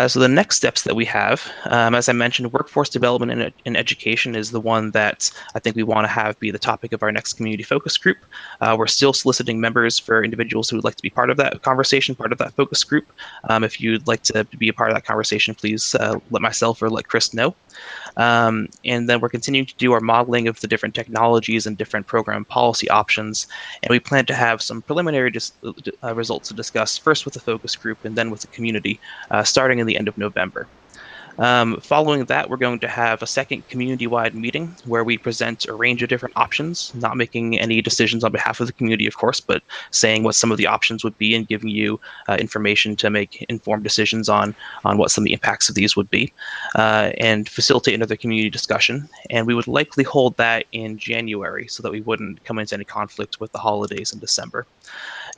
So the next steps that we have, as I mentioned, workforce development and education is the one that I think we want to have be the topic of our next community focus group. We're still soliciting members for individuals who would like to be part of that conversation, part of that focus group. If you'd like to be a part of that conversation, please let myself or let Chris know. And then we're continuing to do our modeling of the different technologies and different program policy options. And we plan to have some preliminary results to discuss first with the focus group and then with the community, starting in the end of November. Following that, we're going to have a second community-wide meeting where we present a range of different options, not making any decisions on behalf of the community, of course, but saying what some of the options would be and giving you information to make informed decisions on what some of the impacts of these would be, and facilitate another community discussion. And we would likely hold that in January so that we wouldn't come into any conflict with the holidays in December.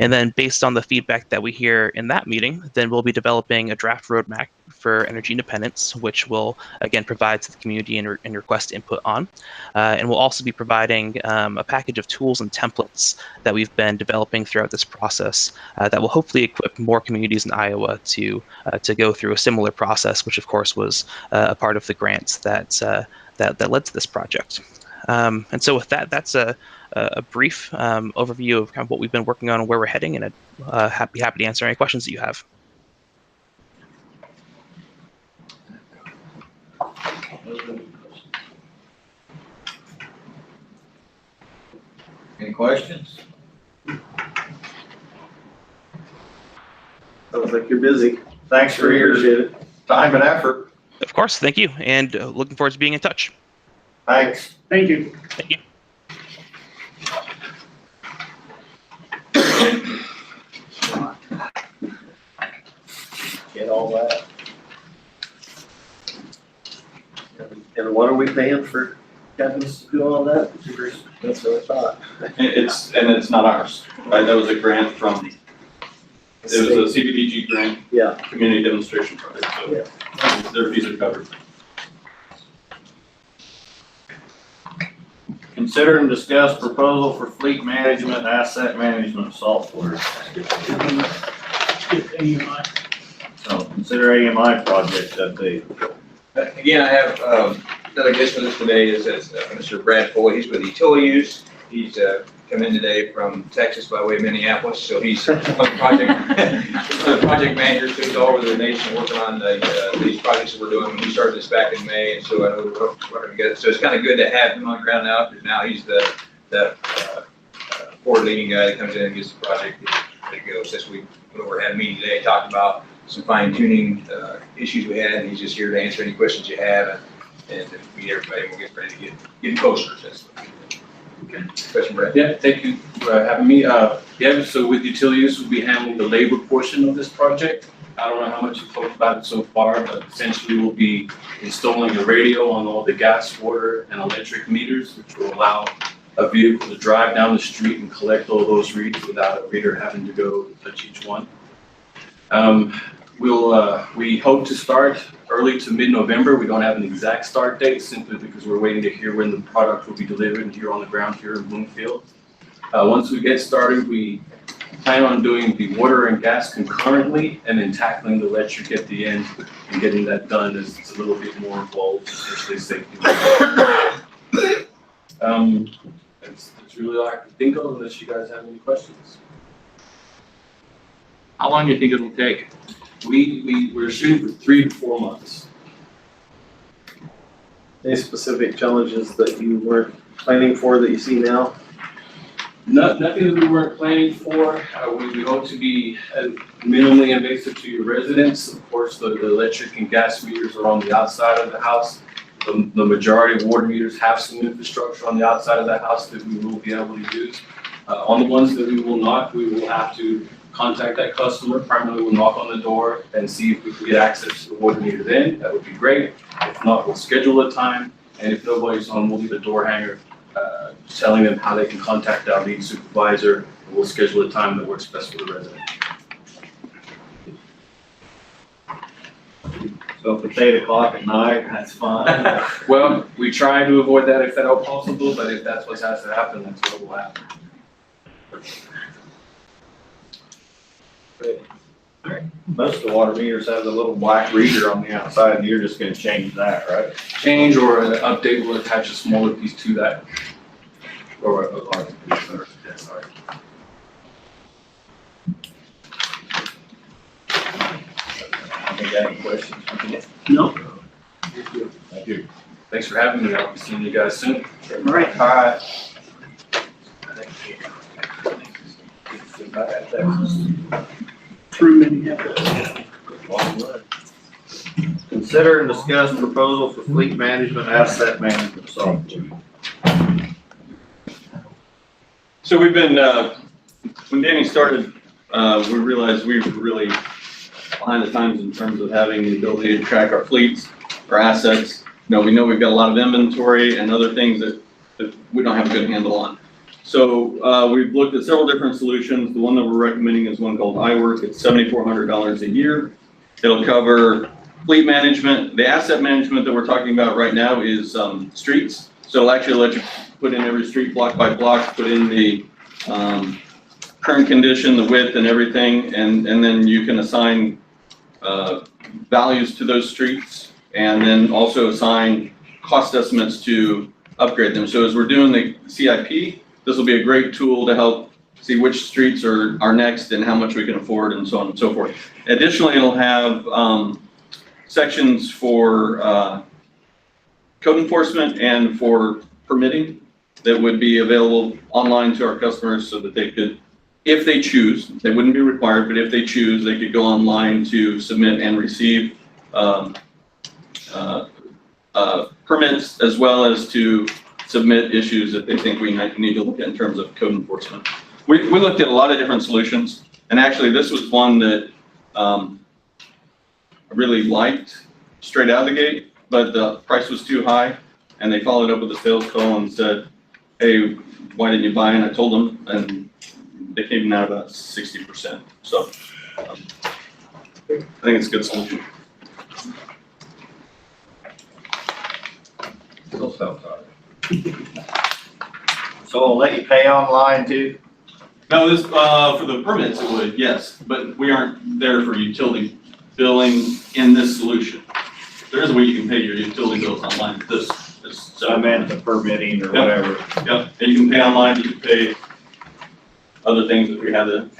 And then based on the feedback that we hear in that meeting, then we'll be developing a draft roadmap for energy independence, which will, again, provide to the community and request input on. And we'll also be providing a package of tools and templates that we've been developing throughout this process that will hopefully equip more communities in Iowa to go through a similar process, which, of course, was a part of the grants that led to this project. And so with that, that's a brief overview of kind of what we've been working on and where we're heading, and I'd happy to answer any questions that you have. Any questions? Sounds like you're busy. Thanks for your time and effort. Of course, thank you, and looking forward to being in touch. Thanks. Thank you. Thank you. Get all that. And what are we paying for Kevin to do all that? That's what I thought. It's not ours, right? That was a grant from, it was a CDBG grant. Yeah. Community demonstration project, so their fees are covered. Consider and discuss proposal for fleet management and asset management software. So consider AMI project update. Again, I have another guest with us today is Mr. Brad Foley. He's with Utilities. He's come in today from Texas by way of Minneapolis, so he's one of the project managers who's all over the nation working on these projects that we're doing. We started this back in May, and so I know we're going to get it. So it's kind of good to have him on the ground now, because now he's the forward leading guy that comes in and gets the project ready to go. Since we had a meeting today, talked about some fine tuning issues we had, and he's just here to answer any questions you have and meet everybody, and we'll get ready to get closer. Okay. Question, Brad? Yeah, thank you for having me. So with Utilities, we'll be handling the labor portion of this project. I don't know how much you've talked about it so far, but essentially we'll be installing a radio on all the gas, water, and electric meters, which will allow a vehicle to drive down the street and collect all those reads without a reader having to go touch each one. We hope to start early to mid-November. We don't have an exact start date simply because we're waiting to hear when the product will be delivered here on the ground here in Bloomfield. Once we get started, we plan on doing the water and gas concurrently and then tackling the electric at the end and getting that done as it's a little bit more involved, especially safety. That's really all I can think of unless you guys have any questions. How long do you think it'll take? We're shooting for 3 to 4 months. Any specific challenges that you weren't planning for that you see now? Nothing that we weren't planning for. We hope to be minimally invasive to your residents. Of course, the electric and gas meters are on the outside of the house. The majority of water meters have some infrastructure on the outside of the house that we will be able to use. On the ones that we will not, we will have to contact that customer. Primarily, we'll knock on the door and see if we can get access to the water meter then. That would be great. If not, we'll schedule a time. And if nobody's home, we'll leave a door hanger telling them how they can contact our lead supervisor. And we'll schedule a time that works best for the resident. So if it's 8 o'clock at night, that's fine. Well, we try to avoid that if at all possible, but if that's what has to happen, that's what will happen. Most of the water meters have the little black reader on the outside, and you're just gonna change that, right? Change or an update will attach a smaller piece to that. Or a larger piece, or, yeah, sorry. I think I have any questions. No. Thank you. Thanks for having me. I'll be seeing you guys soon. All right. All right. Consider and discuss proposal for fleet management, asset management software. So we've been, when Danny started, we realized we were really behind the times in terms of having the ability to track our fleets, our assets. We know we've got a lot of inventory and other things that we don't have a good handle on. So we've looked at several different solutions. The one that we're recommending is one called iWork. It's $7,400 a year. It'll cover fleet management. The asset management that we're talking about right now is streets. So it'll actually let you put in every street block by block, put in the current condition, the width and everything, and then you can assign values to those streets, and then also assign cost estimates to upgrade them. So as we're doing the CIP, this will be a great tool to help see which streets are next and how much we can afford and so on and so forth. Additionally, it'll have sections for code enforcement and for permitting that would be available online to our customers so that they could, if they choose, they wouldn't be required, but if they choose, they could go online to submit and receive permits, as well as to submit issues that they think we might need to look at in terms of code enforcement. We looked at a lot of different solutions, and actually this was one that I really liked straight out of the gate, but the price was too high, and they followed up with a sales call and said, hey, why didn't you buy? And I told them, and they came out about 60%. So I think it's a good solution. Still sounds hard. So I'll let you pay online too? No, this, for the permits it would, yes, but we aren't there for utility billing in this solution. There is a way you can pay your utility bills online, So I meant the permitting or whatever. Yep, and you can pay online, you can pay other things if we have them.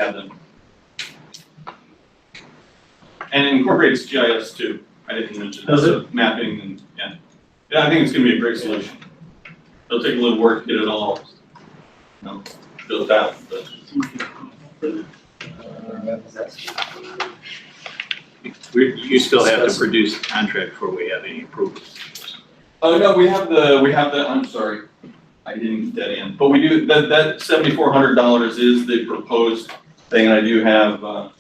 And it incorporates GIS too. I didn't mention that. Does So mapping and, yeah. Yeah, I think it's gonna be a great solution. It'll take a little work to get it all, built out, but. You still have to produce a contract before we have any approval. Oh, no, we have the, I'm sorry, I didn't get that in, but we do, that $7,400 is the proposed thing, and I do have,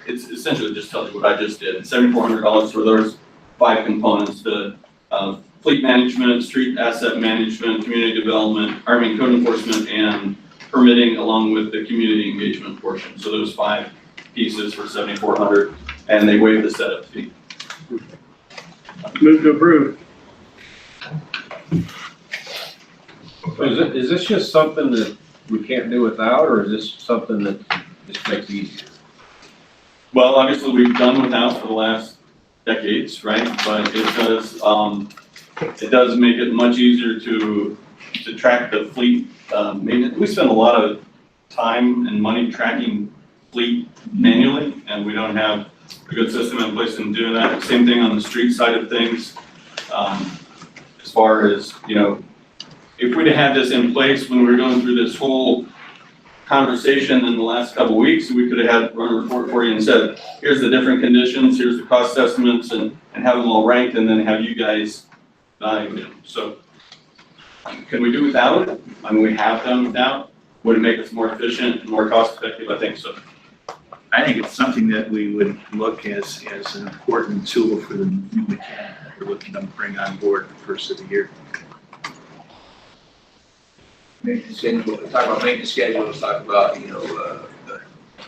it's essentially just tells you what I just did, $7,400 for those 5 components, the fleet management, street asset management, community development, code enforcement, and permitting, along with the community engagement portion. So those 5 pieces for $7,400, and they waive the setup fee. Move to approve. Is this just something that we can't do without, or is this something that just makes it easier? Well, obviously, we've done without for the last decades, right? But it does make it much easier to track the fleet maintenance. We spend a lot of time and money tracking fleet manually, and we don't have a good system in place in doing that. Same thing on the street side of things. As far as, if we'd had this in place when we were going through this whole conversation in the last couple of weeks, we could have had run a report for you and said, here's the different conditions, here's the cost estimates, and have them all ranked, and then have you guys evaluate them. So can we do without it? I mean, we have done without. Would it make us more efficient and more cost effective? I think so. I think it's something that we would look as an important tool for the new mechanic that we're looking to bring on board the first of the year. Maintenance schedule, talk about maintenance schedules, talk about, the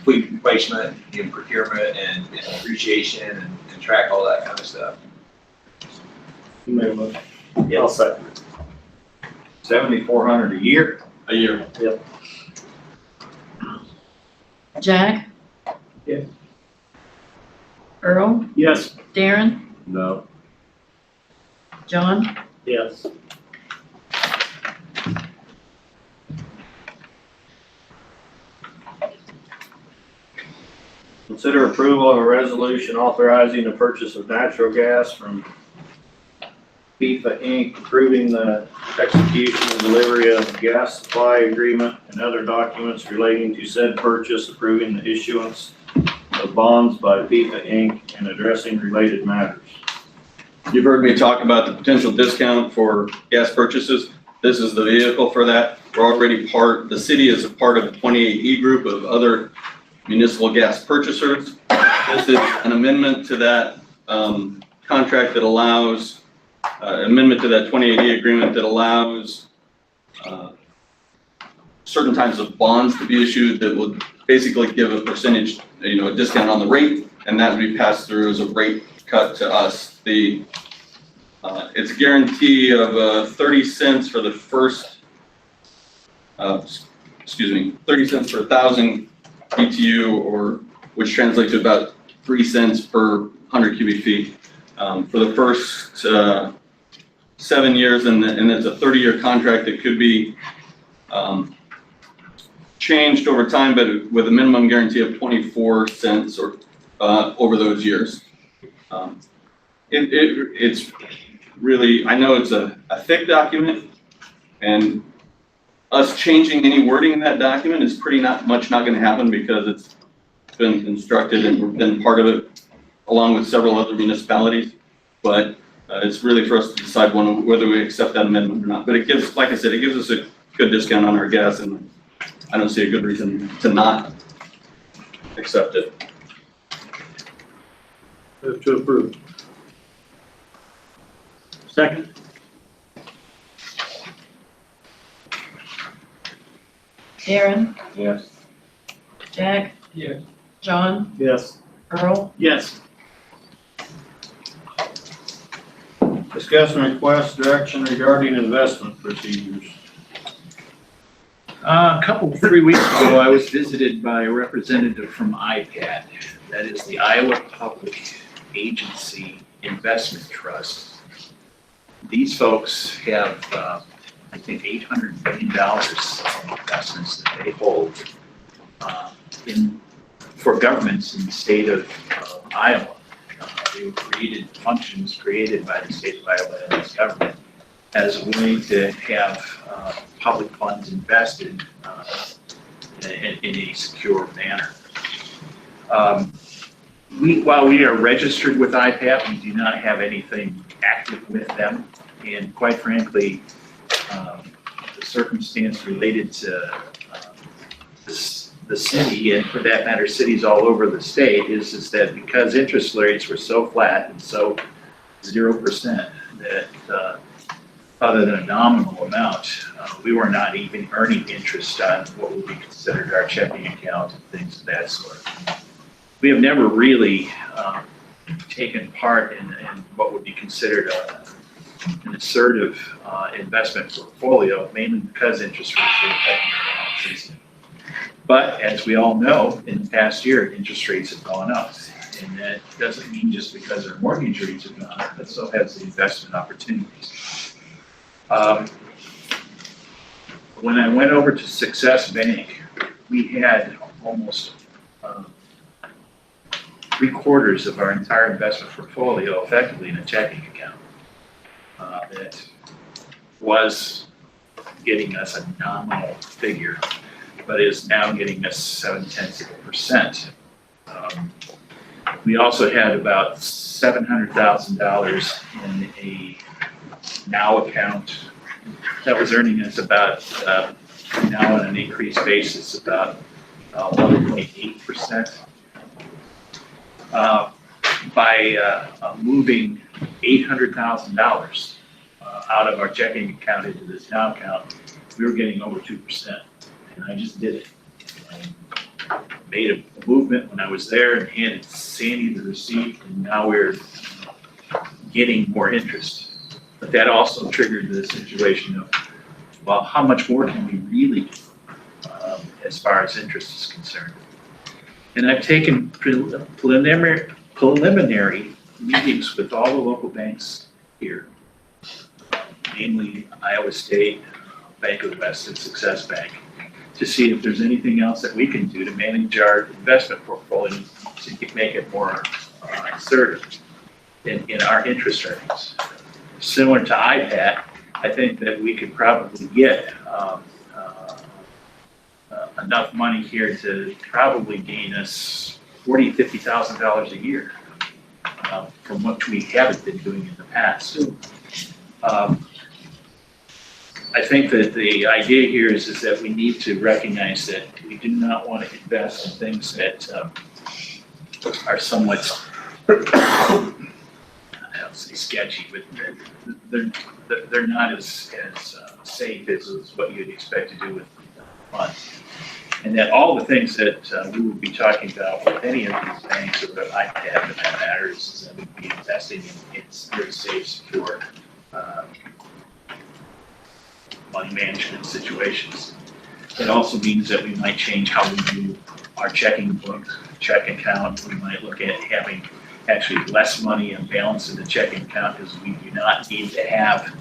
fleet replacement, procurement and depreciation and track all that kind of stuff. You made a motion. Yeah, I'll second. 7,400 a year? A year. Yep. Jack? Yes. Earl? Yes. Darren? No. John? Yes. Consider approval of a resolution authorizing the purchase of natural gas from FIFA Inc., approving the execution and delivery of gas supply agreement and other documents relating to said purchase, approving the issuance of bonds by FIFA Inc. and addressing related matters. You've heard me talk about the potential discount for gas purchases. This is the vehicle for that. We're already the city is a part of the 28E group of other municipal gas purchasers. This is an amendment to that contract that allows, amendment to that 28E agreement that allows certain types of bonds to be issued that will basically give a percentage, a discount on the rate, and that would be passed through as a rate cut to us. It's a guarantee of 30 cents for the first, 30 cents per 1,000 BTU, or which translates to about 3 cents per 100 cubic feet for the first 7 years, and it's a 30-year contract that could be changed over time, but with a minimum guarantee of 24 cents or over those years. It's really, I know it's a thick document, and us changing any wording in that document is pretty not going to happen because it's been constructed and we've been part of it along with several other municipalities. But it's really for us to decide whether we accept that amendment or not. But it gives, like I said, it gives us a good discount on our gas, and I don't see a good reason to not accept it. Move to approve. Second. Darren? Yes. Jack? Yes. John? Yes. Earl? Yes. Discuss and request direction regarding investment procedures. A couple, 3 weeks ago, I was visited by a representative from IPAT, that is the Iowa Public Agency Investment Trust. These folks have, I think, $800 billion of investments that they hold for governments in the state of Iowa. They were functions created by the state of Iowa and its government as a way to have public funds invested in a secure manner. While we are registered with IPAT, we do not have anything active with them. And quite frankly, the circumstance related to the city, and for that matter, cities all over the state, is that because interest rates were so flat and so 0%, that other than a nominal amount, we were not even earning interest on what would be considered our checking account and things of that sort. We have never really taken part in what would be considered an assertive investment portfolio, mainly because interest rates were affecting our balances. But as we all know, in the past year, interest rates have gone up. And that doesn't mean just because our mortgage rates have gone up, but so has the investment opportunities. When I went over to Success Bank, we had almost 3/4 of our entire investment portfolio effectively in a checking account that was getting us a nominal figure. but is now getting us 0.7%. We also had about $700,000 in a now account that was earning us about, now on an increased basis, about 1.8%. By moving $800,000 out of our checking account into this now account, we were getting over 2%. And I just did it. I made a movement when I was there and handed Sandy the receipt, and now we're getting more interest. But that also triggered the situation of, well, how much more can we really do as far as interest is concerned? And I've taken preliminary meetings with all the local banks here, namely Iowa State, Bank of the West, and Success Bank, to see if there's anything else that we can do to manage our investment portfolio to make it more assertive in our interest earnings. Similar to IPAT, I think that we could probably get enough money here to probably gain us $40,000 to $50,000 a year from what we haven't been doing in the past. I think that the idea here is that we need to recognize that we do not want to invest in things that are somewhat, I don't say sketchy, but they're not as safe as what you'd expect to do with funds. And that all the things that we would be talking about with any of these banks or that IPAD for that matter is that we'd be investing in very safe, secure money management situations. It also means that we might change how we do our checking book, check account. We might look at having actually less money and balance in the checking account because we do not need to have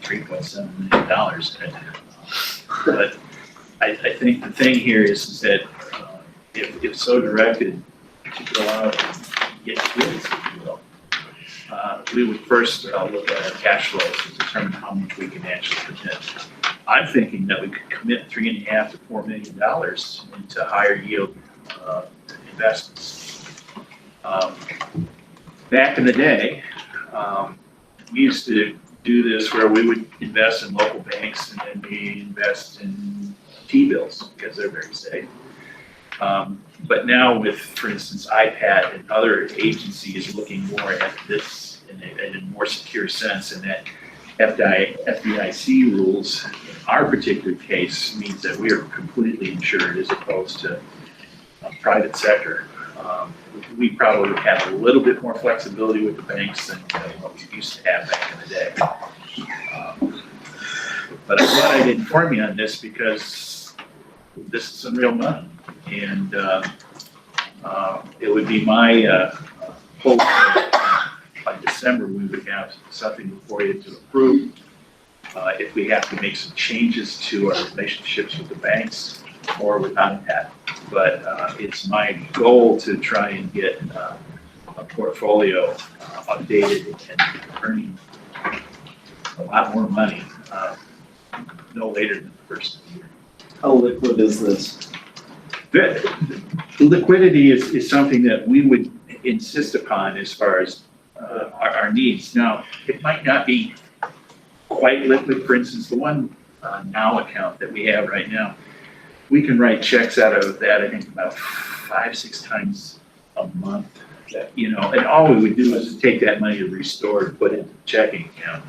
$3.7 million in it. But I think the thing here is that if so directed to go out and get deals, if you will, we would first look at our cash flows to determine how much we can actually commit. I'm thinking that we could commit $3.5 to $4 million into higher yield investments. Back in the day, we used to do this where we would invest in local banks and then we invest in T-bills because they're very safe. But now with, for instance, IPAD and other agencies looking more at this in a more secure sense, and that FDIC rules, in our particular case, means that we are completely insured as opposed to private sector. We probably have a little bit more flexibility with the banks than what we used to have back in the day. But I'm glad I did inform you on this because this is some real money. And it would be my hope that by December we would have something before you to approve. If we have to make some changes to our relationships with the banks or without that. But it's my goal to try and get a portfolio updated and earning a lot more money no later than the first of the year. How liquid is this? The liquidity is something that we would insist upon as far as our needs. Now, it might not be quite liquid. For instance, the one now account that we have right now, we can write checks out of that, I think, about 5-6 times a month. And all we would do is take that money to restore and put it in the checking account.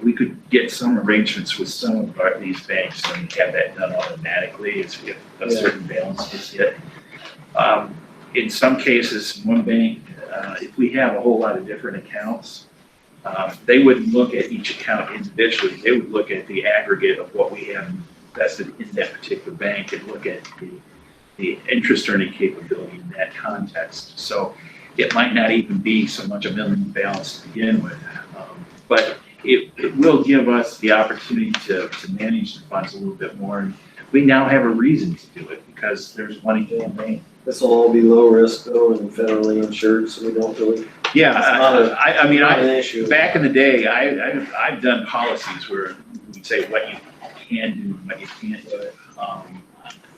We could get some arrangements with some of these banks and have that done automatically if a certain balance is hit. In some cases, one bank, if we have a whole lot of different accounts, they wouldn't look at each account individually. They would look at the aggregate of what we have invested in that particular bank and look at the interest earning capability in that context. So it might not even be so much a minimum balance to begin with, but it will give us the opportunity to manage the funds a little bit more. And we now have a reason to do it because there's money to be made. This will all be low risk though and federally insured, so we don't really. Yeah, I mean, not an issue. back in the day, I've done policies where we say what you can do and what you can't do.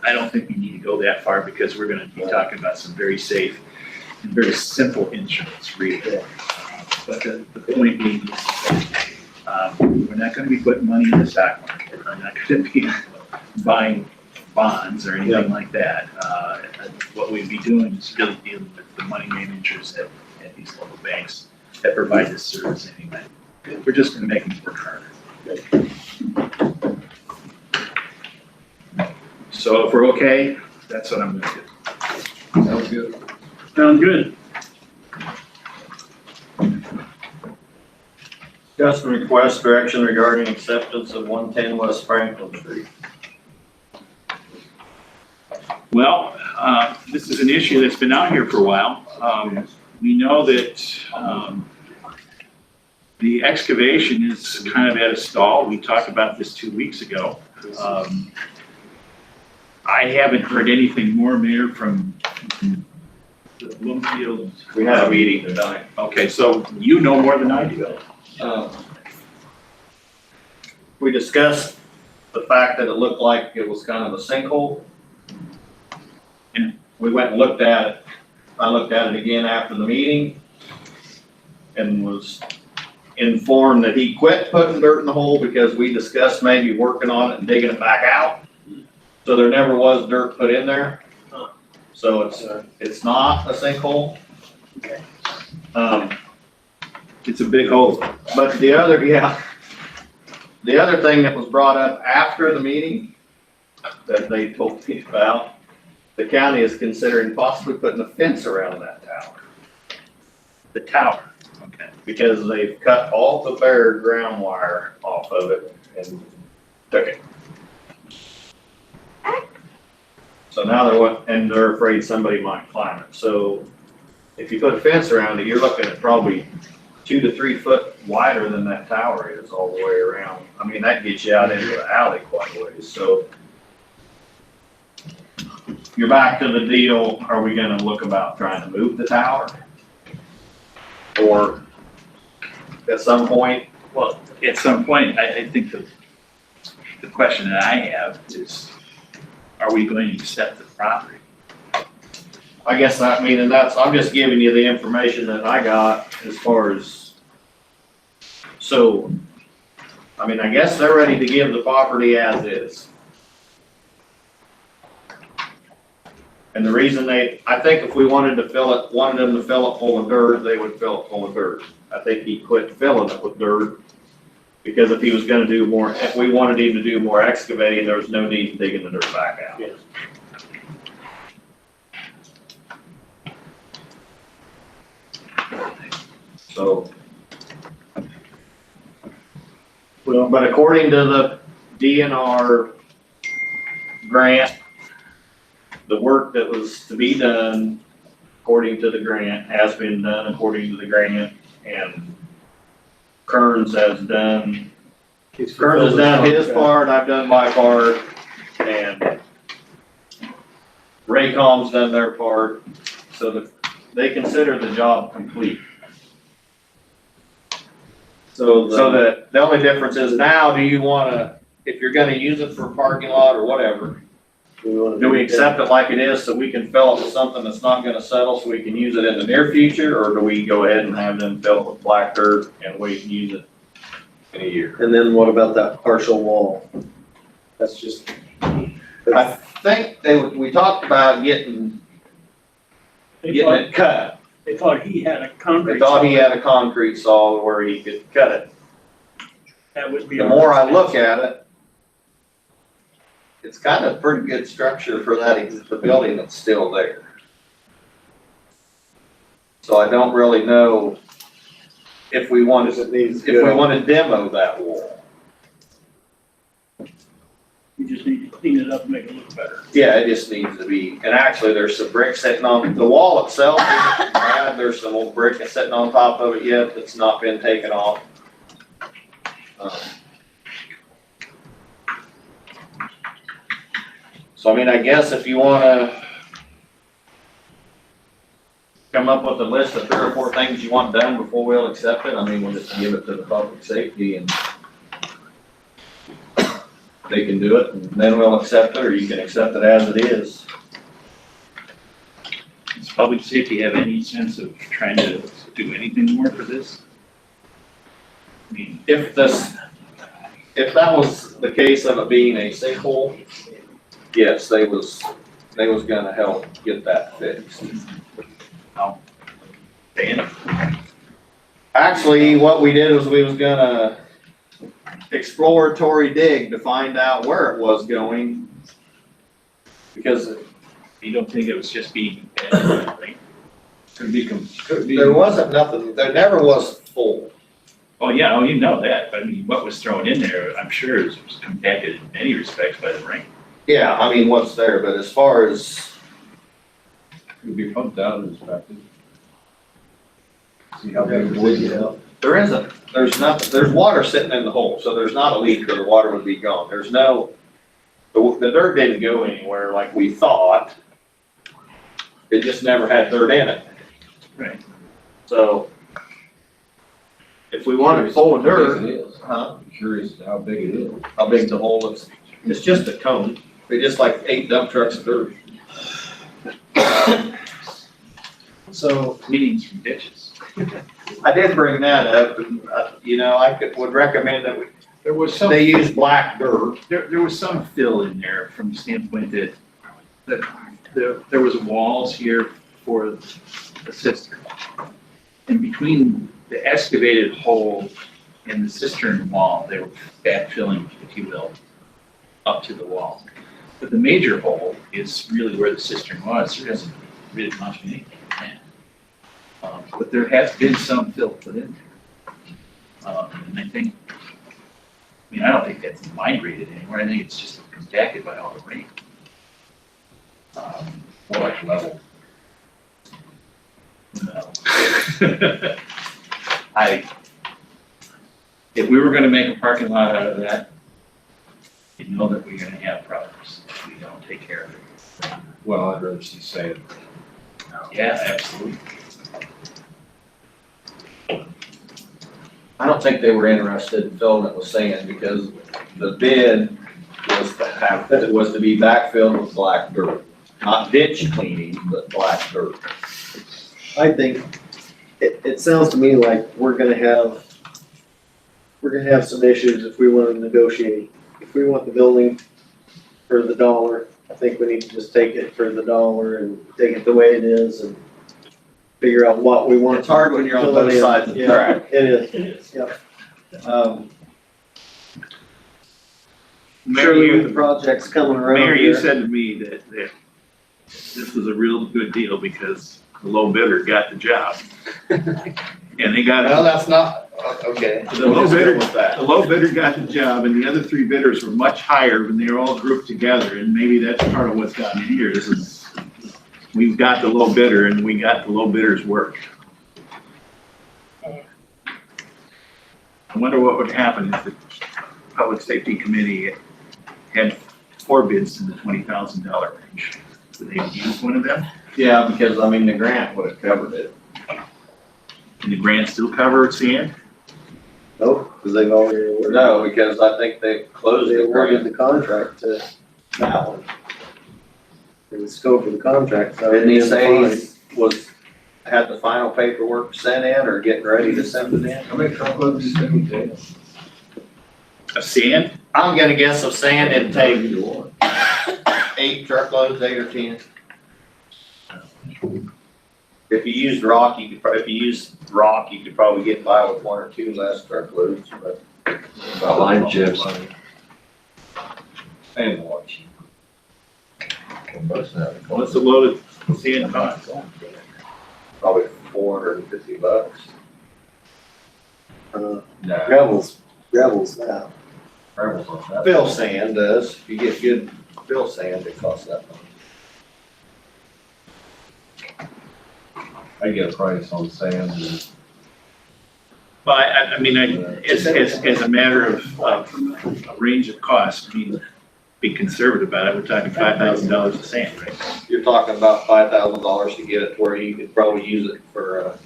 I don't think we need to go that far because we're gonna be talking about some very safe and very simple instruments, really. But the point being is, we're not gonna be putting money in the stock market. We're not gonna be buying bonds or anything like that. What we'd be doing is really dealing with the money managers at these local banks that provide this service anyway. We're just gonna make them work harder. So if we're okay, that's what I'm gonna do. Sounds good. Sounds good. Discuss and request direction regarding acceptance of 110 West Franklin Street. Well, this is an issue that's been out here for a while. We know that the excavation is kind of at a stall. We talked about this 2 weeks ago. I haven't heard anything more, Mayor, from the Bloomfield. We had a meeting tonight. Okay, so you know more than I do. We discussed the fact that it looked like it was kind of a sinkhole. And we went and looked at it. I looked at it again after the meeting and was informed that he quit putting dirt in the hole because we discussed maybe working on it and digging it back out. So there never was dirt put in there. So it's not a sinkhole. It's a big hole. But the other thing that was brought up after the meeting that they told me about, the county is considering possibly putting a fence around that tower. The tower, okay. Because they've cut all the bare ground wire off of it and took it. So now they're afraid somebody might climb it. So if you put a fence around it, you're looking at probably 2 to 3 foot wider than that tower is all the way around. I mean, that gets you out into the alley quite a ways. So you're back to the deal, are we gonna look about trying to move the tower? Or at some point? Well, at some point, I think the question that I have is, are we going to accept the property? I guess that, I'm just giving you the information that I got as far as, so, I guess they're ready to give the property as is. And the reason I think if we wanted them to fill it full of dirt, they would fill it full of dirt. I think he quit filling it with dirt because if he was gonna do more, if we wanted him to do more excavating, there was no need digging the dirt back out. Yes. So, well, but according to the DNR grant, the work that was to be done according to the grant has been done according to the grant, and Kearns has done his part, I've done my part, and Raycom's done their part, so that they consider the job complete. So that the only difference is now, do you wanna, if you're gonna use it for a parking lot or whatever, do we accept it like it is so we can fill it with something that's not gonna settle so we can use it in the near future, or do we go ahead and have them fill it with black dirt and wait and use it in a year? And then what about that partial wall? That's just. I think we talked about getting it cut. They thought he had a concrete. They thought he had a concrete saw where he could cut it. That would be. The more I look at it, it's kind of a pretty good structure for the building that's still there. So I don't really know if we want to demo that wall. You just need to clean it up and make it look better. Yeah, it just needs to be, and actually there's some bricks sitting on, the wall itself isn't bad, there's some old brick sitting on top of it yet that's not been taken off. So I guess if you wanna come up with a list of 3 or 4 things you want done before we'll accept it, we'll just give it to the public safety and they can do it, and then we'll accept it, or you can accept it as it is. Does public safety have any sense of trying to do anything more for this? I mean, If that was the case of it being a sinkhole, yes, they was gonna help get that fixed. Dan? Actually, what we did was we was gonna exploratory dig to find out where it was going. Because You don't think it was just being, right? Could be, there wasn't nothing, there never was full. Oh, yeah, oh, you know that, but I mean, what was thrown in there, I'm sure was compacted in many respects by the rain. Yeah, I mean, what's there, but as far as, could be pumped out and inspected. See how big the void is. there isn't, there's nothing, there's water sitting in the hole, so there's not a leak or the water would be gone. There's no, the dirt didn't go anywhere like we thought. It just never had dirt in it. Right. So if we wanted full of dirt, I'm curious how big it is. how big the hole is, it's just a cone. They just like 8 dump trucks of dirt. So, Meetings from ditches. I did bring that up, and, would recommend that There was some, they use black dirt. there was some fill in there from the standpoint that there was walls here for the cistern. And between the excavated hole and the cistern wall, they were backfilling, if you will, up to the wall. But the major hole is really where the cistern was. There hasn't really much of anything in that. But there has been some fill put in there. And I think, I don't think that's migrated anywhere. I think it's just compacted by all the rain. More like level. No. If we were gonna make a parking lot out of that, you know that we're gonna have problems if we don't take care of it. Well, I'd rather see sand. Yeah, absolutely. I don't think they were interested in filling it with sand because the bid was to be backfilled with black dirt. Not ditch cleaning, but black dirt. I think, it sounds to me like we're gonna have some issues if we wanna negotiate. If we want the building for the dollar, I think we need to just take it for the dollar and take it the way it is and figure out what we want. It's hard when you're on Fill it both in. sides of the Yeah, track. It is, yep. Mayor, Surely with the projects coming around Mayor, you here. said to me that this was a real good deal because the low bidder got the job. And they got Well, it. that's not, okay. The low bidder, With that. the low bidder got the job and the other 3 bidders were much higher and they were all grouped together. And maybe that's part of what's gotten in here. We've got the low bidder and we got the low bidder's work. I wonder what would happen if the Public Safety Committee had 4 bids in the $20,000 range. Would they have used one of them? Yeah, because the grant would have covered it. Can the grant still cover sand? Nope, because they've already awarded. No, because I think they closed They the awarded grant. the contract to that one. In the scope of the contract. so Didn't he it's say fine. he had the final paperwork sent in or getting ready to send it in? How many truckloads did we take? Of sand? I'm gonna guess of sand it'd take 8 truckloads, 8 or 10. If you used rock, you could probably get by with 1 or 2 less truckloads, but. About line chips. And watch. What's the load of sand cost? Probably $450. Gravel's now. Fill sand does, if you get good fill sand, it costs that much. I get a price on sand and. Well, as a matter of a range of costs, be conservative about it, we're talking $5,000 of sand, right? You're talking about $5,000 to get it to where you could probably use it for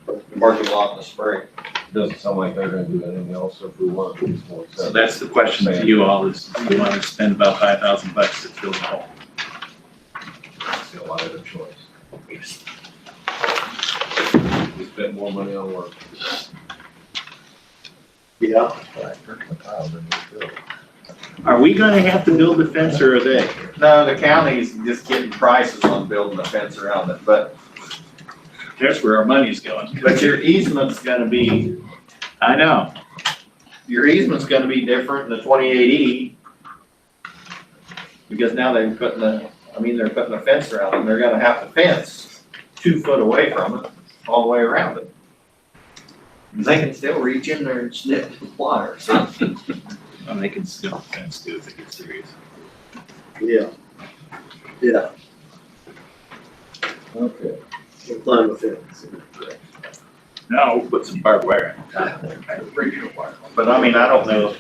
the parking lot in the spring. doesn't sound like they're gonna do anything else, so if we want to. So that's the question to you all is, do you want to spend about $5,000 to fill the hole? See a lot of their choice. We spent more money on work. Yeah. Are we gonna have to build a fence or are they? No, the county's just getting prices on building a fence around it, but That's where our money's going. your easement's gonna be, I know. your easement's gonna be different than the 28E. Because now they're putting they're putting a fence around it, and they're gonna have to fence 2 foot away from it, all the way around it. They can still reach in there and snip the pliers. Well, they can still fence too if they get serious. Yeah. Yeah. Okay. We'll climb a fence. No, we'll put some barbed wire in. But I mean, I don't know, if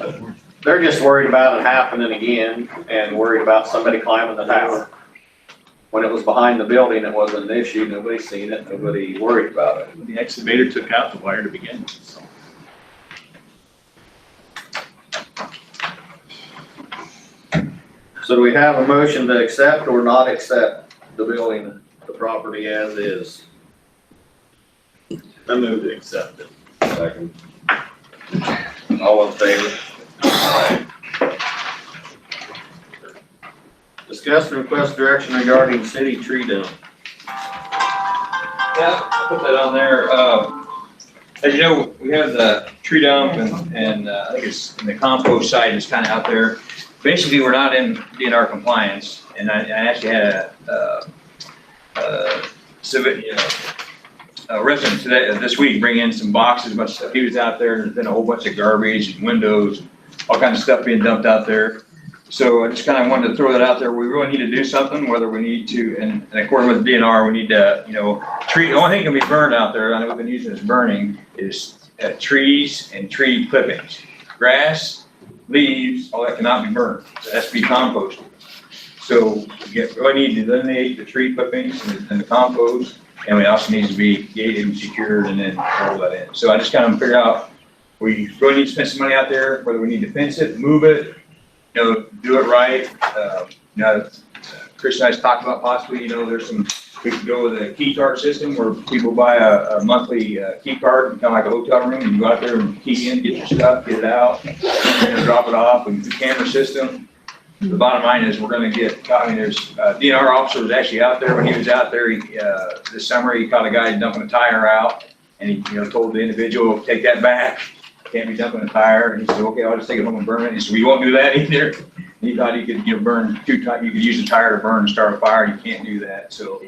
they're just worried about it happening again, and worried about somebody climbing the tower. When it was behind the building, it wasn't an issue, nobody seen it, nobody worried about it. The excavator took out the wire to begin with, so. So do we have a motion to accept or not accept the building, the property as is? I move to accept it. Second. All in favor? Discuss and request direction regarding city tree dump. Yeah, I put that on there. As you know, we have the tree dump and I think it's, and the compost site is kind of out there. Basically, we're not in DNR compliance, and I actually had a resident today, this week, bring in some boxes, a bunch of stuff. He was out there, and there's been a whole bunch of garbage and windows, all kinds of stuff being dumped out there. So I just kind of wanted to throw that out there. We really need to do something, whether we need to, and according with DNR, we need to, treat, the only thing that can be burned out there, I know we've been using as burning, is trees and tree clippings. Grass, leaves, all that cannot be burned. It has to be composted. So we really need to eliminate the tree clippings and the compost, and it also needs to be gated and secured and then roll that in. So I just kind of figured out, we really need to spend some money out there, whether we need to fence it, move it, do it right. Chris and I just talked about possibly, there's some, we could go with a key card system where people buy a monthly key card, kind of like a hotel room, and you go out there and key in, get your stuff, get it out, drop it off, and the camera system. The bottom line is we're gonna get, there's DNR officer was actually out there. When he was out there, this summer, he caught a guy dumping a tire out, and he, told the individual, take that back, can't be dumping a tire. And he said, okay, I'll just take it home and burn it. He said, we won't do that either. And he thought he could, burn you could use a tire to burn and start a fire. You can't do that. So,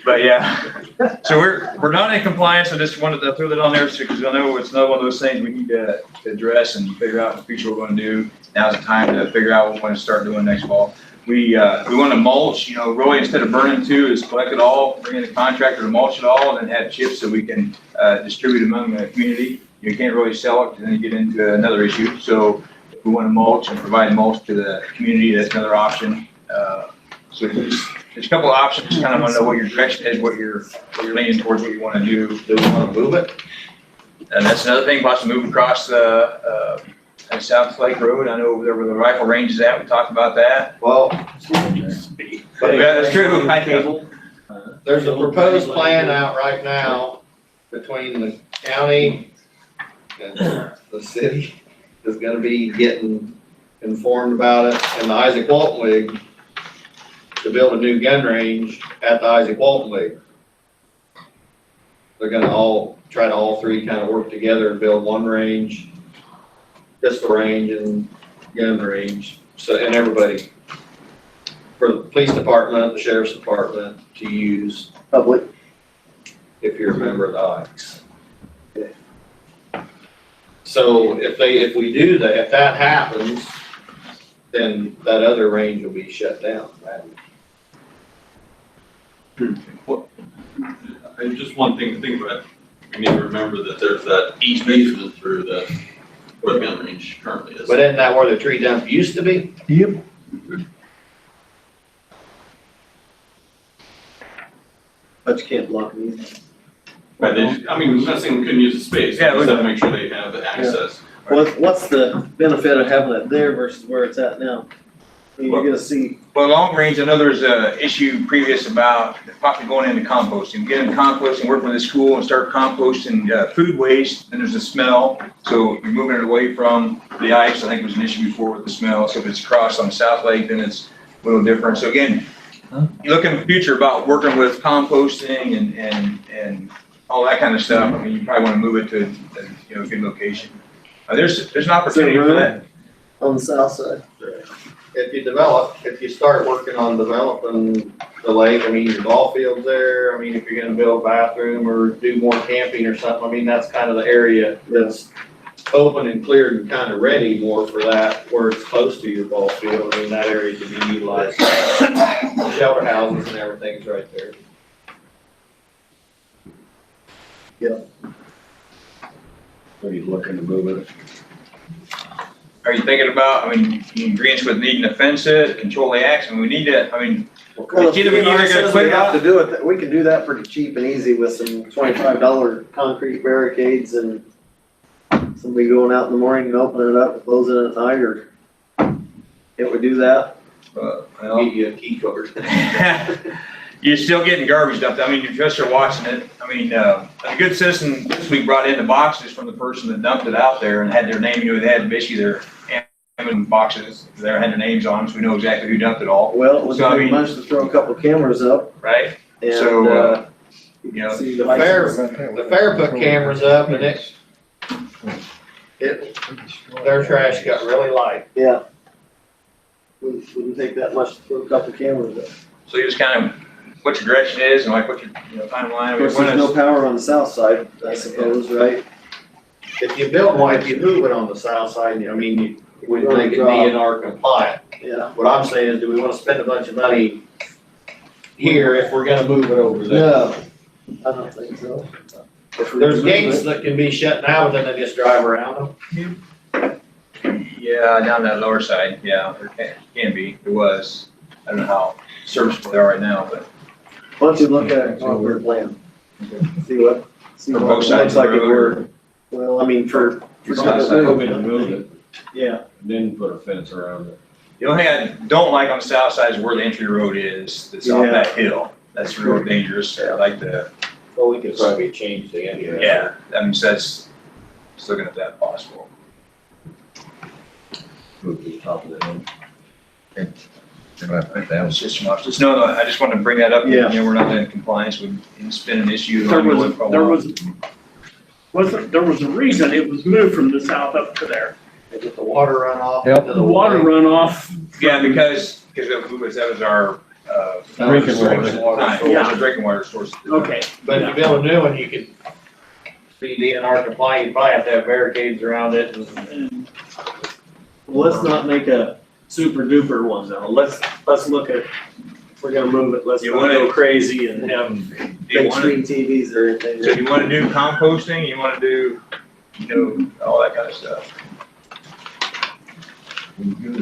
but yeah, so we're not in compliance. I just wanted to throw that on there because I know it's another one of those things we need to address and figure out in the future what we're going to do. Now's the time to figure out what we want to start doing next fall. We want to mulch, really instead of burning two is collect it all, bring in a contractor to mulch it all, and then have chips so we can distribute among the community. You can't really sell it, and then you get into another issue. So if we want to mulch and provide mulch to the community, that's another option. So there's a couple of options, kind of want to know what your direction is, what you're leaning towards, what you want to do. Do we want to move it? And that's another thing, possibly move across the South Lake Road. I know there where the rifle range is at. We talked about that. Well, yeah, that's true. There's a proposed plan out right now between the county and the city is gonna be getting informed about it, and the Isaac Walton League to build a new gun range at the Isaac Walton League. They're gonna all three kind of work together and build one range, pistol range and gun range. So, and everybody, for the police department, the sheriff's department to use Public. if you're a member of the Ikes. So if we do that, if that happens, then that other range will be shut down. And just one thing to think about, we need to remember that there's that easement through where the gun range currently is. But isn't that where the tree dump used to be? Yep. But you can't block them either. But I mean, I'm not saying we couldn't use the space, Yeah, we just have to make sure they have the access. What's the benefit of having it there versus where it's at now? I mean, you're gonna see, Well, long range, I know there's a issue previous about possibly going into composting, getting composting, working with the school and start composting, food waste, then there's a smell. So you're moving it away from the ice, I think was an issue before with the smell. So if it's crossed on South Lake, then it's a little different. So again, you look in the future about working with composting and all that kind of stuff. I mean, you probably want to move it to, a good location. There's an opportunity for that. on the south side. If you start working on developing the lake, I mean, your ball field's there, I mean, if you're gonna build a bathroom or do more camping or something, I mean, that's kind of the area that's open and cleared and kind of ready more for that, where it's close to your ball field, I mean, that area can be utilized. Shelter houses and everything's right there. Are you looking to move it? Are you thinking about, I mean, you agreeing with needing to fence it, control the access, we need to, I mean, Well, it's either we you know, either it gonna says put we it have to out. do it, we can do that pretty cheap and easy with some $25 concrete barricades and somebody going out in the morning and opening it up and closing it at night, or can't we do that? Well, Give you a key card. you're still getting garbage dumped. I mean, you're just watching it. I mean, a good citizen this week brought in the boxes from the person that dumped it out there and had their name, they had basically their boxes there, had their names on them, so we know exactly who dumped it all, Well, it would So, I be mean- much to throw a couple cameras up right? and, So, you know, see The license. fair put cameras up and their trash got really light. Yeah. Wouldn't take that much to throw a couple cameras up. so you just kind of, what your direction is and like what your, timeline. Of course, there's no power on the south side, I suppose, right? If you build one, if you move it on the south side, I mean, you would think it'd be in our compliant. Yeah. What I'm saying is, do we wanna spend a bunch of money here if we're gonna move it over there? No, I don't think so. There's gates that can be shut now, but then they just drive around them. Yeah, down that lower side, yeah, there can be, there was. I don't know how serviceable they are right now, but. Why don't you look at it on your plan? See what For it both looks sides like of it the road, were. Well, I mean, for. You're gonna move it and move it, Yeah. and then put a fence around it. The only thing I don't like on the south side is where the entry road is, that's on Yeah. that hill. That's real dangerous. I like the, Well, we could probably change the end of that. yeah, I mean, so that's, just looking at that possible. Move to the top of the hill. That was It's just much, just no, I just wanted to bring that up, Yeah. we're not in compliance with, it's been an issue. There ongoing for a there while. there was a reason it was moved from the south up to there. They get the water runoff. Yep. into The water runoff. Yeah, because that was our, Drinking water. Time. Yeah. Drinking water source. Okay. But if you build a new one, you could be DNR compliant, you probably have to have barricades around it and. Well, let's not make a super duper one though. Let's look at, if we're gonna move it, let's You not wanna- go crazy and have. Do you Big want screen TVs or anything. So you wanna do composting, you wanna do, all that kind of stuff.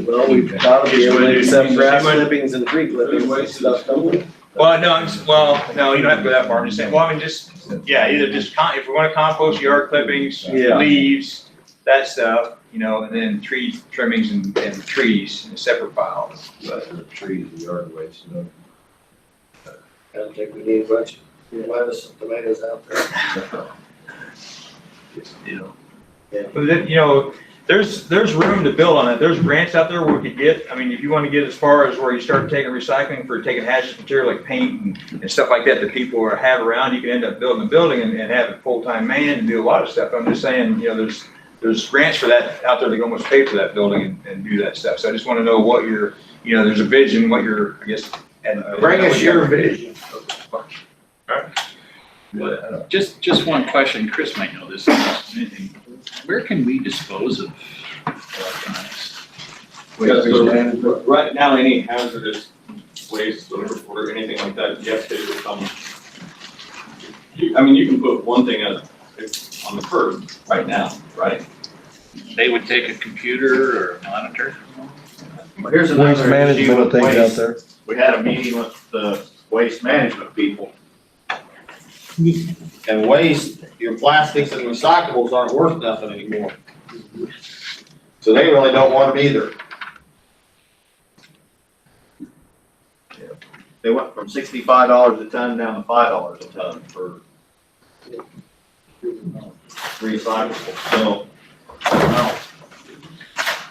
Well, we've got to be able to accept grass You want- clippings and tree clippings and stuff, don't we? Well, no, no, you don't have to go that far, I'm just saying, well, I mean, either just, if we wanna compost yard clippings, Yeah. leaves, that stuff, and then tree trimmings and trees in a separate pile. But The trees, the yard waste, no. I don't think we need a bunch of lettuce and tomatoes out there. But then, there's room to build on it. There's grants out there where we could get, I mean, if you want to get as far as where you start taking recycling for taking hazardous material like paint and stuff like that people have around, you can end up building a building and have a full-time man and do a lot of stuff. I'm just saying, there's grants for that out there that almost pay for that building and do that stuff. So I just want to know what your, there's a vision, what your, I guess. Bring us your vision. Just one question, Chris might know this. Where can we dispose of electronics? Right now, any hazardous waste or anything like that, you have to come. I mean, you can put one thing on the curb right now, right? They would take a computer or a monitor? Well, here's Waste another issue management with things out waste. there. We had a meeting with the waste management people. And waste, your plastics and recyclables aren't worth nothing anymore. So they really don't want them either. They went from $65 a ton down to $5 a ton for recyclables, so.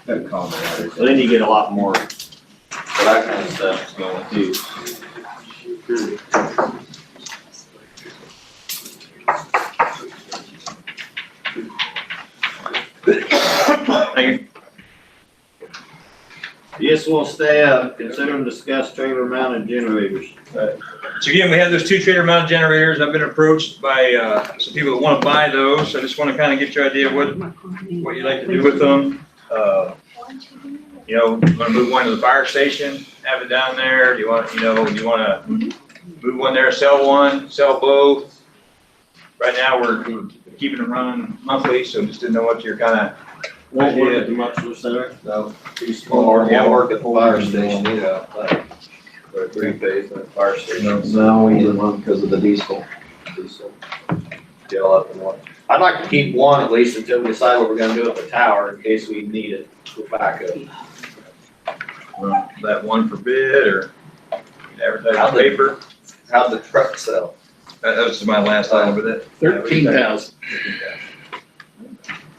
So then you get a lot more, for that kind of stuff going too. Yes, we'll stay up, consider and discuss trailer mounted generators. So again, we have those 2 trailer mounted generators. I've been approached by some people that want to buy those. So I just want to kind of get your idea of what you'd like to do with them. You know, want to move one to the fire station, have it down there? Do you want, you want to move one there, sell one, sell both? Right now, we're keeping it running monthly, so just didn't know what your kind of Won't work at the Muxler Center. No, too small. Yeah. Won't work at the fire station either. For a 3-phase and a fire station. No, we need one because of the diesel. Scale up and what? I'd like to keep one at least until we decide what we're gonna do with the tower in case we need it for backup. that one for bid or advertise in the paper? How'd the truck sell? That was my last item with it. 13,000.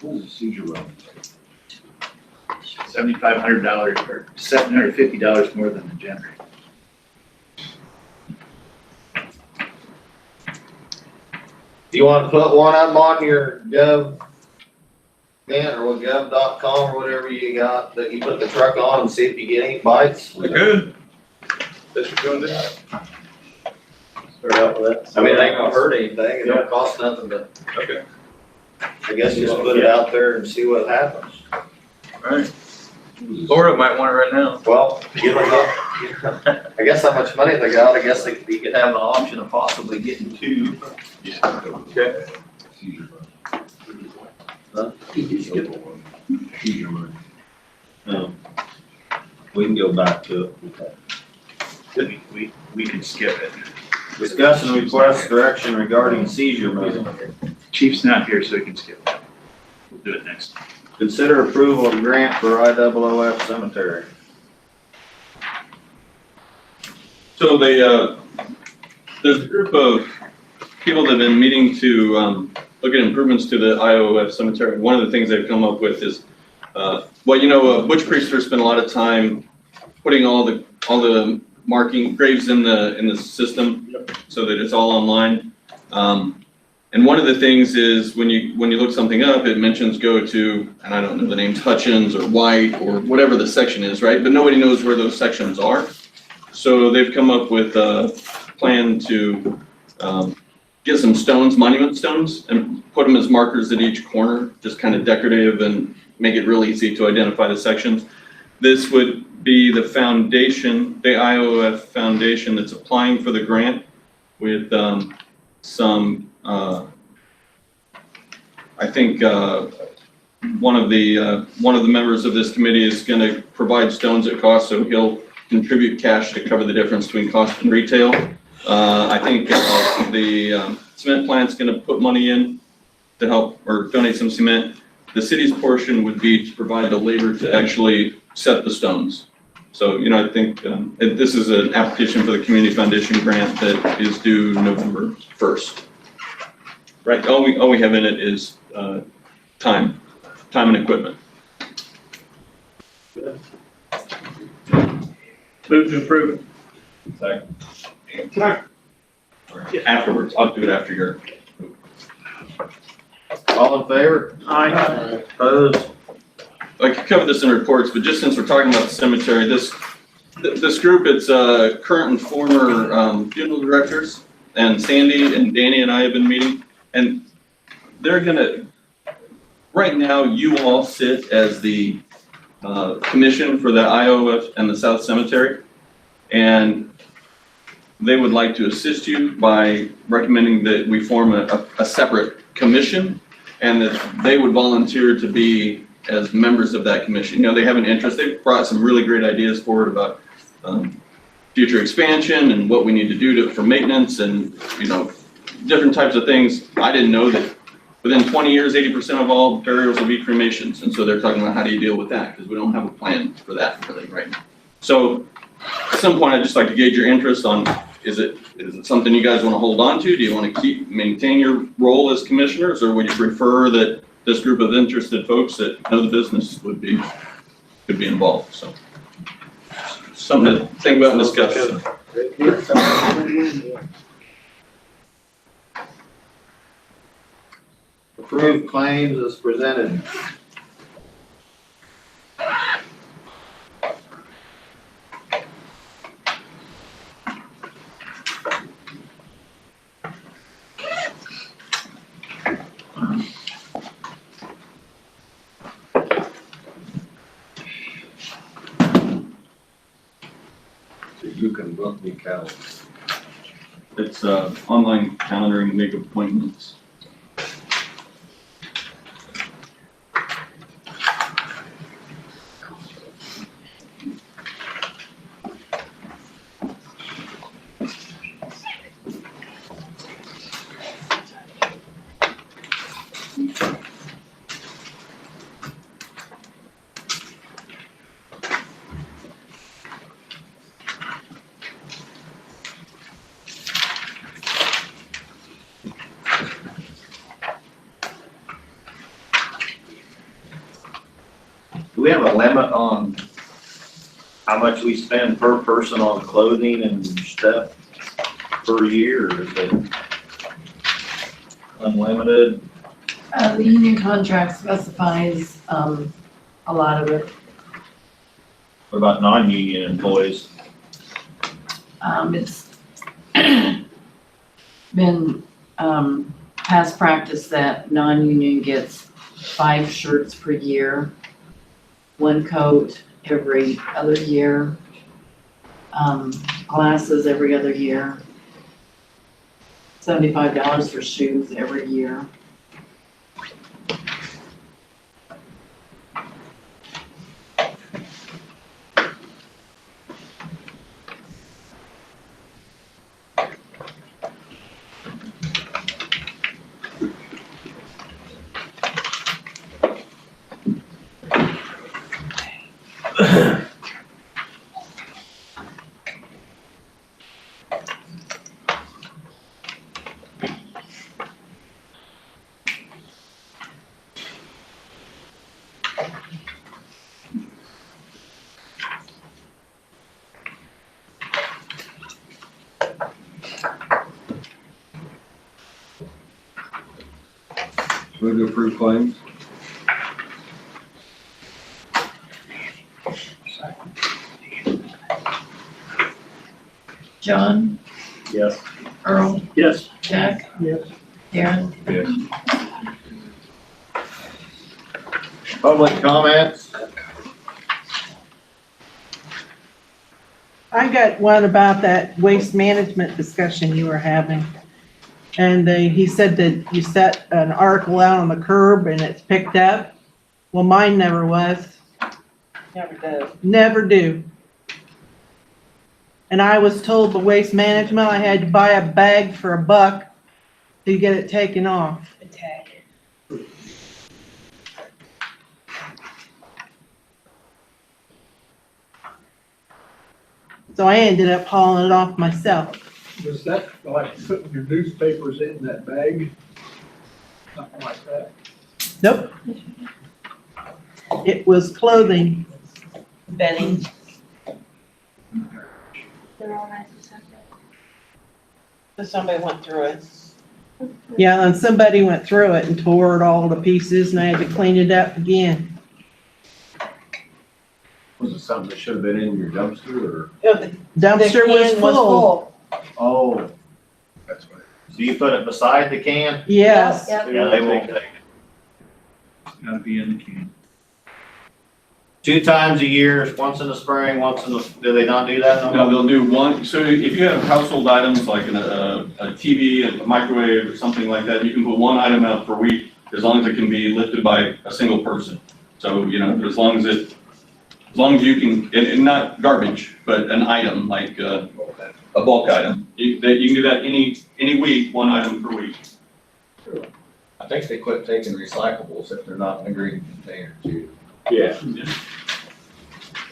$7,500 or $750 more than the generator. Do you wanna put one up on your gov, or gov.com or whatever you got, that you put the truck on and see if you get any bites? We could. That's what you're doing this? Start out with that. I mean, it ain't gonna hurt anything, it don't cost nothing, but Okay. I guess just put it out there and see what happens. Alright. Laura might want it right now. Well, you don't know, I guess how much money they got, I guess you could have the option of possibly getting 2. Okay. Huh? We can go back to it. We can skip it. Discuss and request direction regarding seizure movement. Chief's not here, so we can skip it. We'll do it next. Consider approval of grant for IOOF cemetery. So there's a group of people that have been meeting to look at improvements to the IOOF cemetery. One of the things they've come up with is, Butch Priester spent a lot of time putting all the marking graves in the system so that it's all online. And one of the things is when you look something up, it mentions go to, and I don't know the names, Hutchins or White or whatever the section is, right? But nobody knows where those sections are. So they've come up with a plan to get some stones, monument stones, and put them as markers at each corner, just kind of decorative and make it real easy to identify the sections. This would be the foundation, the IOF foundation that's applying for the grant with some, I think one of the members of this committee is going to provide stones at cost, so he'll contribute cash to cover the difference between cost and retail. I think the cement plant's going to put money in to help or donate some cement. The city's portion would be to provide the labor to actually set the stones. So, I think this is an application for the Community Foundation grant that is due November 1st. Right, all we have in it is time and equipment. Move to approve. Second. Afterwards, I'll do it after your. All in favor? Aye. Opposed? I could cover this in reports, but just since we're talking about the cemetery, this group, it's current and former funeral directors, and Sandy and Danny and I have been meeting, and they're gonna, right now, you all sit as the commission for the IOF and the South Cemetery, and they would like to assist you by recommending that we form a separate commission, and that they would volunteer to be as members of that commission. They have an interest. They've brought some really great ideas forward about future expansion and what we need to do for maintenance and, different types of things. I didn't know that within 20 years, 80% of all burials will be cremations. And so they're talking about how do you deal with that? Because we don't have a plan for that really right now. So at some point, I'd just like to gauge your interest on, is it something you guys want to hold on to? Do you want to maintain your role as commissioners, or would you prefer that this group of interested folks that know the business could be involved? So something to think about and discuss. Approved claims as presented. You can book me calendar. It's online calendaring, make appointments. Do we have a limit on how much we spend per person on clothing and stuff per year, or is it unlimited? The union contract specifies, a lot of it. What about non-union employees? It's been, past practice that non-union gets 5 shirts per year, 1 coat every other year, glasses every other year, $75 for shoes every year. Move to approve claims. John, Yes. Earl, Yes. Jack, Yes. Darren, Yes. Public comments? I got one about that waste management discussion you were having. And he said that you set an article out on the curb and it's picked up. Well, mine never was. never does. Never do. And I was told the waste management, I had to buy a bag for $1 to get it taken off. So I ended up hauling it off myself. Was that like putting your newspapers in that bag? Something like that? Nope. It was clothing. Bedding. So somebody went through it. Yeah, and somebody went through it and tore it all to pieces and I had to clean it up again. Was it something that should have been in your dumpster, or? Dumpster was full. Oh, That's what. so you put it beside the can? Yes. Yeah, they won't take it. It's gotta be in the can. 2 times a year, once in the spring, once in the, do they not do that no No, more? they'll do one, so if you have household items like a TV, a microwave, or something like that, you can put 1 item out per week, as long as it can be lifted by a single person. So, as long as As long as you can, and not garbage, but an item, like, a bulk item. You can do that any week, one item per week. I think they quit taking recyclables if they're not in a green container too. Yeah.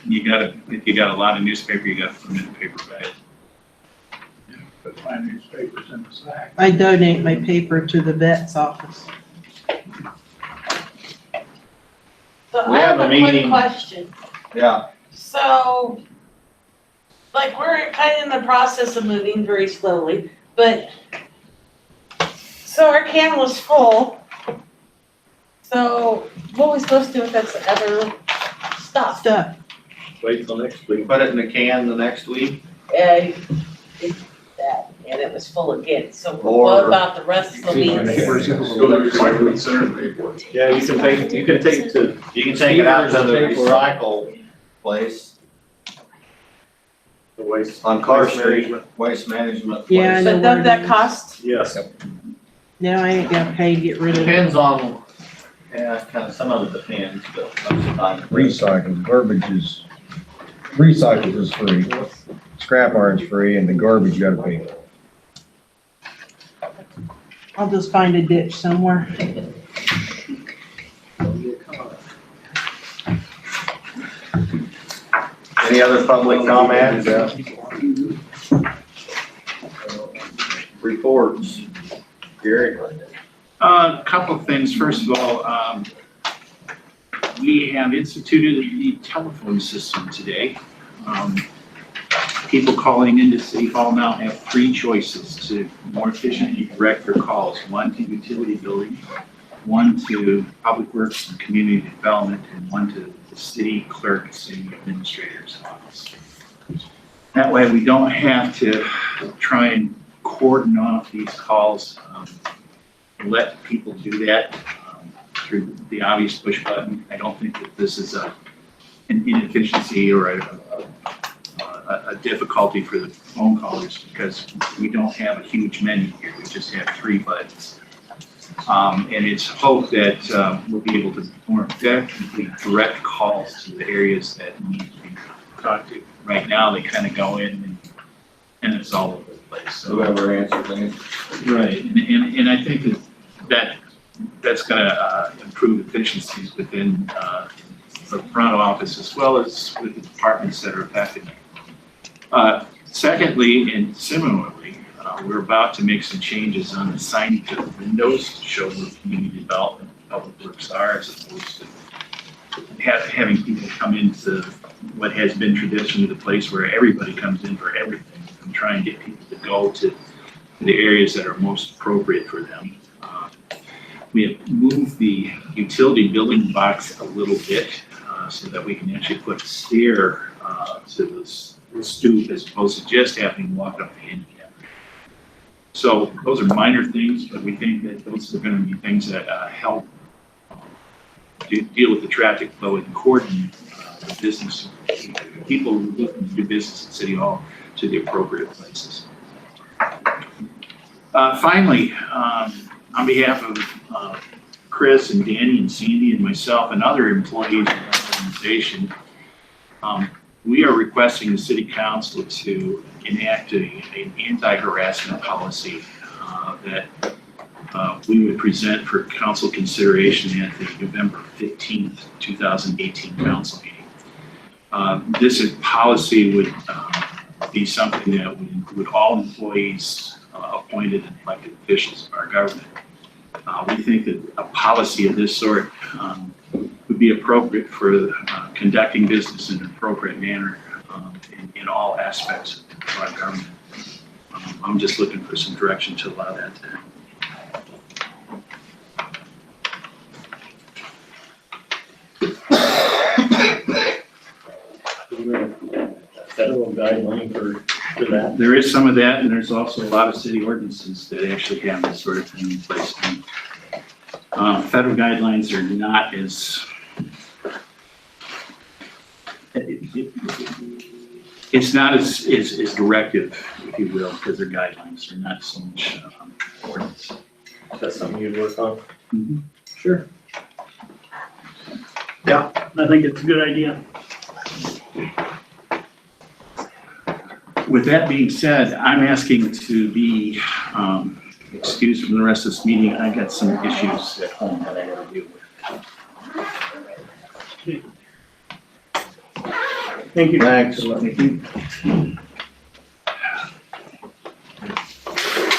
If you got a lot of newspaper, you got to put them in a paper bag. Put my newspapers in the sack. I donate my paper to the vet's office. We So I have have a a quick meeting. question. Yeah. So, like, we're kind of in the process of moving very slowly, but, so our can was full. So what are we supposed to do with this other stuff? Stuff. Wait till next week. Put it in the can the next week. It- that, and it was full again. So Or- what about the rest of the weeks? Go to the recycling center and pay for it. Yeah, you can take it to. You can take it out to the recycle place The waste. on Carr Waste Street, management. waste management Yeah, I place. know But where does it that is. cost? Yes. Now I ain't gonna pay to get rid of it. Depends on, yeah, kind of, some of it depends, but most of the time. Recycled, garbage is, recycled is free. Scrap iron's free and the garbage you gotta pay. I'll just find a ditch somewhere. Any other public comments? Reports. Gary? A couple of things. First of all, we have instituted the telephone system today. People calling into City Hall now have three choices to more efficiently direct their calls. One to utility building, one to Public Works and Community Development, and one to the city clerk, city administrator's office. That way we don't have to try and cordon off these calls, let people do that through the obvious push button. I don't think that this is an inefficiency or a difficulty for the phone callers, because we don't have a huge menu here. We just have three buttons. And it's hoped that we'll be able to more effectively direct calls to the areas that need to be talked to. Right now, they kind of go in and it's all over the place. So, Whoever answers things. right, and I think that's gonna improve efficiencies within the front office as well as with the departments that are affected. Secondly, and similarly, we're about to make some changes on the signage of the windows to show where community development and public works are, as opposed to having people come into what has been traditionally the place where everybody comes in for everything, and try and get people to go to the areas that are most appropriate for them. We have moved the utility building box a little bit so that we can actually put a stair to the stoop as opposed to just having to walk up the handicap. So those are minor things, but we think that those are going to be things that help deal with the traffic flow and coordinate the business, people looking to do business at City Hall to the appropriate places. Finally, on behalf of Chris and Danny and Sandy and myself and other employees of the organization, we are requesting the City Council to enact an anti-harassment policy that we would present for council consideration at the November 15th, 2018 council meeting. This policy would be something that would include all employees, appointed and elected officials of our government. We think that a policy of this sort would be appropriate for conducting business in an appropriate manner in all aspects of our government. I'm just looking for some direction to allow that to happen. Federal guideline for that. There is some of that, and there's also a lot of city ordinances that actually have this sort of thing in place. Federal guidelines are not as, it's not as directive, if you will, because they're guidelines. They're not so much ordinance. That's something you'd work on? Sure. Yeah, I think it's a good idea. With that being said, I'm asking to be excused from the rest of this meeting. I got some issues at home that I gotta deal with. Thank you. Thanks.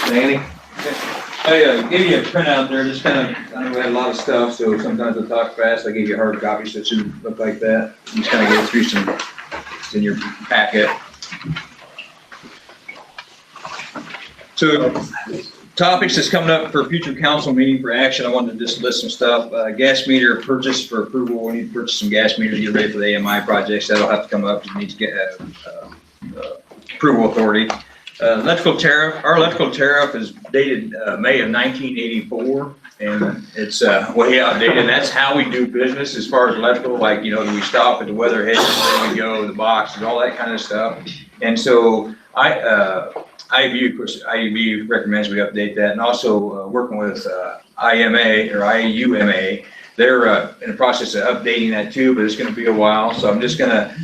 Danny? I gave you a printout there, just kind of, I know we had a lot of stuff, so sometimes I talk fast, I gave you a hard copy, so it shouldn't look like that. Just kind of go through some, it's in your packet. So, topics that's coming up for future council meeting for action, I wanted to just list some stuff. Gas meter purchase for approval, we need to purchase some gas meters to get ready for the AMI projects, that'll have to come up, you need to get approval authority. Electrical tariff, our electrical tariff is dated May of 1984, and it's way outdated, and that's how we do business as far as electrical, like, you know, we stop at the weatherhead, where we go, the boxes, all that kind of stuff. And so IUB, of course, IUB recommends we update that, and also working with IMA or IUMA, they're in the process of updating that too, but it's going to be a while, so I'm just gonna,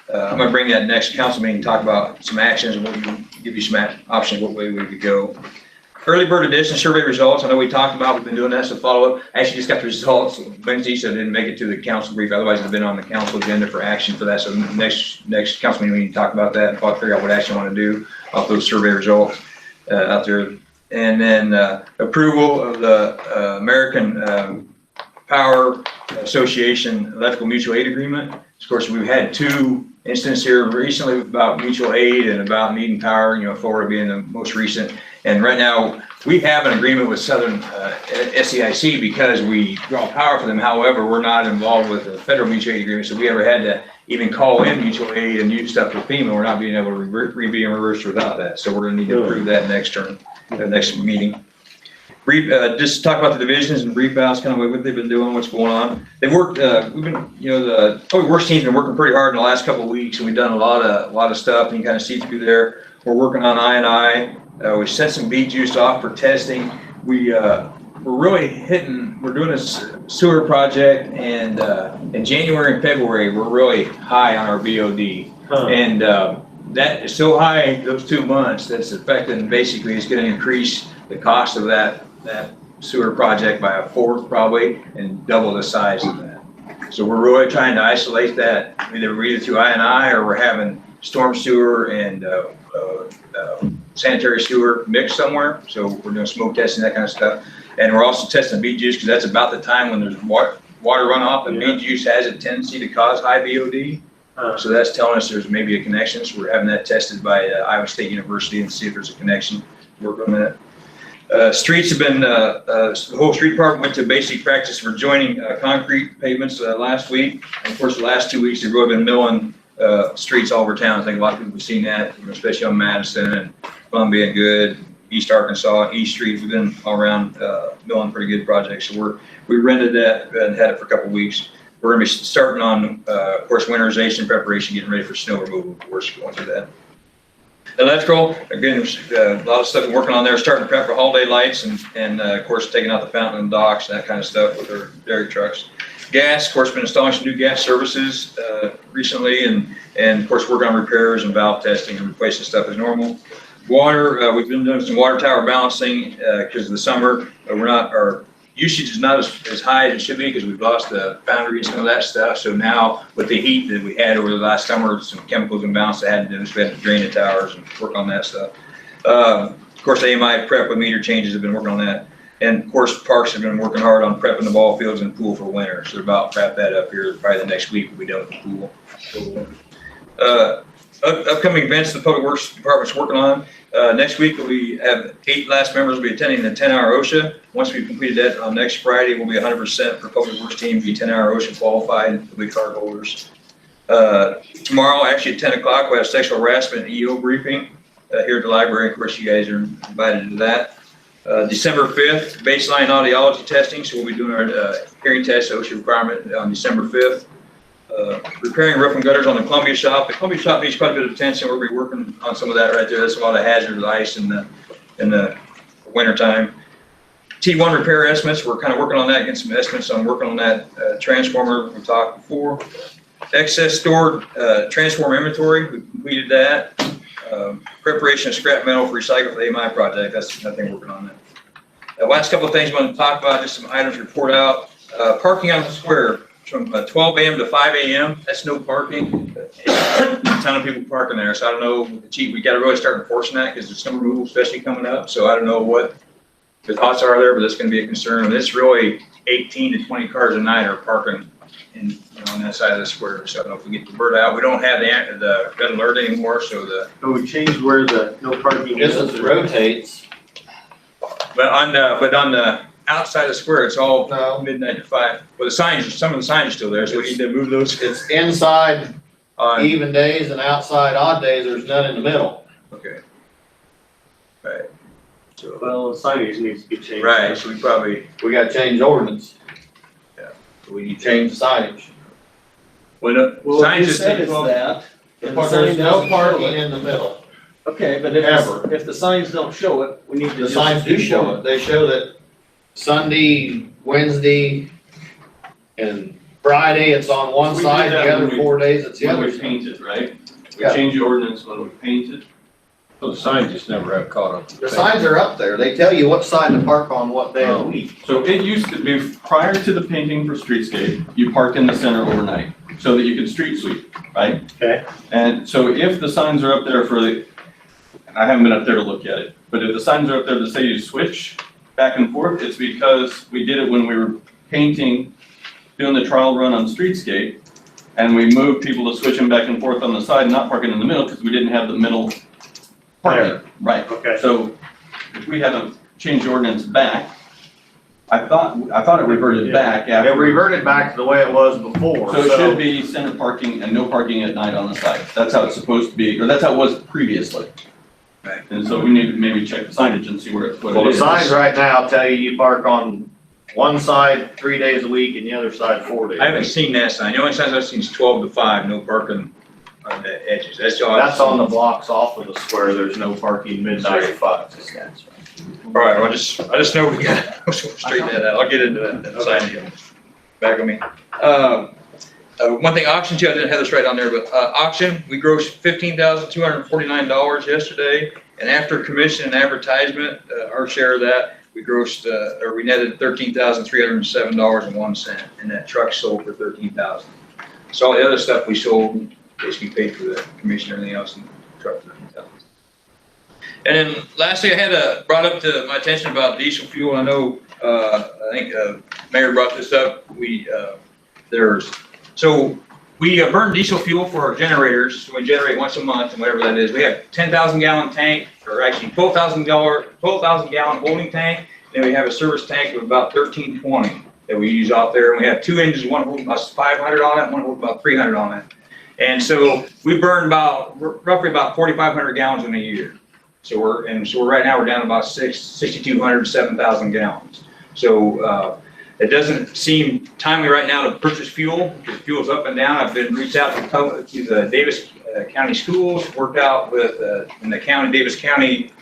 I'm gonna bring that next council meeting, talk about some actions and what give you some options, what way we could go. Early bird edition survey results, I know we talked about, we've been doing that, so follow up. Actually just got the results Wednesday, so I didn't make it to the council brief, otherwise it'd been on the council agenda for action for that. So next council meeting, we can talk about that and figure out what action I want to do off those survey results out there. And then approval of the American Power Association Electrical Mutual Aid Agreement. Of course, we've had two instances here recently about mutual aid and about needing power, you know, Florida being the most recent. And right now, we have an agreement with Southern SEIC because we draw power for them. However, we're not involved with the federal mutual aid agreement, so we ever had to even call in mutual aid and use stuff with FEMA. We're not being able to be in reverse without that. So we're gonna need to approve that next meeting. Just talk about the divisions and brief about kind of what they've been doing, what's going on. They've worked, we've been, you know, the public works team's been working pretty hard in the last couple of weeks, and we've done a lot of stuff, and you kind of see through there. We're working on I&I. We sent some beet juice off for testing. We're really we're doing a sewer project, and in January and February, we're really high on our BOD. And that is so high, those 2 months, that's affecting, basically, it's gonna increase the cost of that sewer project by a fourth probably, and double the size of that. So we're really trying to isolate that, either through I&I or we're having storm sewer and sanitary sewer mixed somewhere. So we're doing smoke testing, that kind of stuff. And we're also testing beet juice because that's about the time when there's water runoff, and beet juice has a tendency to cause high BOD. So that's telling us there's maybe a connection. So we're having that tested by Iowa State University and see if there's a connection. Work on that. Streets have been, the whole street department went to basic practice for joining concrete pavements last week. And of course, the last 2 weeks, they've really been milling streets all over town. I think a lot of people have seen that, especially on Madison and Columbia and Good, East Arkansas, East Street. We've been all around milling pretty good projects. So we rented that and had it for a couple of weeks. We're gonna be starting on, of course, winterization preparation, getting ready for snow removal, of course, going through that. Electrical, again, a lot of stuff we're working on there, starting to prep for holiday lights and of course, taking out the fountain and docks and that kind of stuff with our dairy trucks. Gas, of course, been installing some new gas services recently and of course, working on repairs and valve testing and replacing stuff as normal. Water, we've been doing some water tower balancing because of the summer. Our usage is not as high as it should be because we've lost the boundary and some of that stuff. So now with the heat that we had over the last summer, some chemicals imbalance that had to do, so we had to drain the towers and work on that stuff. Of course, AMI prep with meter changes have been working on that. And of course, parks have been working hard on prepping the ball fields and pool for winter. So they're about to wrap that up here. Probably the next week we'll be done with the pool. Upcoming events the Public Works Department's working on. Next week we have 8 last members will be attending the 10-hour OSHA. Once we've completed that on next Friday, we'll be 100% for Public Works team, be 10-hour OSHA qualified, we'll be card holders. Tomorrow, actually at 10 o'clock, we have sexual harassment EO briefing here at the library. Of course, you guys are invited to that. December 5th, baseline audiology testing. So we'll be doing our hearing test OSHA requirement on December 5th. Repairing roof and gutters on the Columbia shop. The Columbia shop needs quite a bit of attention. We'll be working on some of that right there. That's a lot of hazardous ice in the winter time. T1 repair estimates. We're kind of working on that, getting some estimates on working on that transformer we talked before. Excess stored, transform inventory, we completed that. Preparation of scrap metal for recycle for the AMI project, that's nothing working on that. The last couple of things I want to talk about, just some items to report out. Parking on the square from 12 a.m. to 5 a.m., that's no parking. A ton of people parking there, so I don't know, we gotta really start enforcing that because there's snow removal especially coming up, so I don't know what the thoughts are there, but that's gonna be a concern. And it's really 18 to 20 cars a night are parking on that side of the square, so I don't know if we get the word out. We don't have the red alert anymore, so So we changed where the no parking is. This rotates. but on the outside of the square, it's all midnight to 5. Well, some of the signs are still there, so we need to move those. It's inside On, even days and outside odd days, there's none in the middle. okay. Right. So, Well, the signage needs to be changed. right, so We gotta change the ordinance, we need to change the signage. Well, Well, you just said take it's 12 that. and the sign There's no doesn't show parking it. in the middle. Okay, but Ever. if the signs don't show it, we need to The just. signs do show it. They show that Sunday, Wednesday, and Friday, it's on one We did side, that the other when we- 4 days, it's the When other we side. painted, right? We Yeah. changed the ordinance when we painted. So the signs just never have caught up. The signs are up there. They tell you what side to park on what day of the week. So it used to be, prior to the painting for streetscape, you parked in the center overnight so that you could street sweep, right? Okay. And so if the signs are up there I haven't been up there to look at it, but if the signs are up there that say you switch back and forth, it's because we did it when we were painting, doing the trial run on streetscape, and we moved people to switching back and forth on the side, not parking in the middle, because we didn't have the middle parking. Right. Okay. So if we haven't changed ordinance back, I thought it reverted back after. It reverted back to the way it was before, So it should be center parking and no parking at night on the site. That's how it's supposed to be, or that's how it was previously. Right. And so we need to maybe check the signage and see what it Well, the is. signs right now tell you park on one side 3 days a week and the other side 4 days. I haven't seen that sign. The only signs I've seen is 12 to 5, no parking on the edges. That's all. That's on the blocks off of the square. There's no parking midnight to 5. All right, I just know we gotta straighten that out. I'll get into that sign again. Back on me. One thing, auction too, I didn't have this right on there, but auction, we grossed $15,249 yesterday. And after commission and advertisement, our share of that, we grossed, or we netted $13,307.01. And that truck sold for $13,000. So all the other stuff we sold, basically paid for the commission and everything else, and the truck $13,000. And then lastly, I had brought up to my attention about diesel fuel. I know, I think Mayor brought this up. We burn diesel fuel for our generators. So we generate once a month and whatever that is. We have 10,000 gallon tank, or actually 12,000 gallon holding tank. Then we have a service tank of about 1,320 that we use out there. And we have 2 engines, one holds about 500 on it, one holds about 300 on it. And so we burn roughly about 4,500 gallons in a year. So right now we're down about 6,200 to 7,000 gallons. So it doesn't seem timely right now to purchase fuel, because fuel's up and down. I've been reached out to the Davis County Schools, worked out with in the Davis County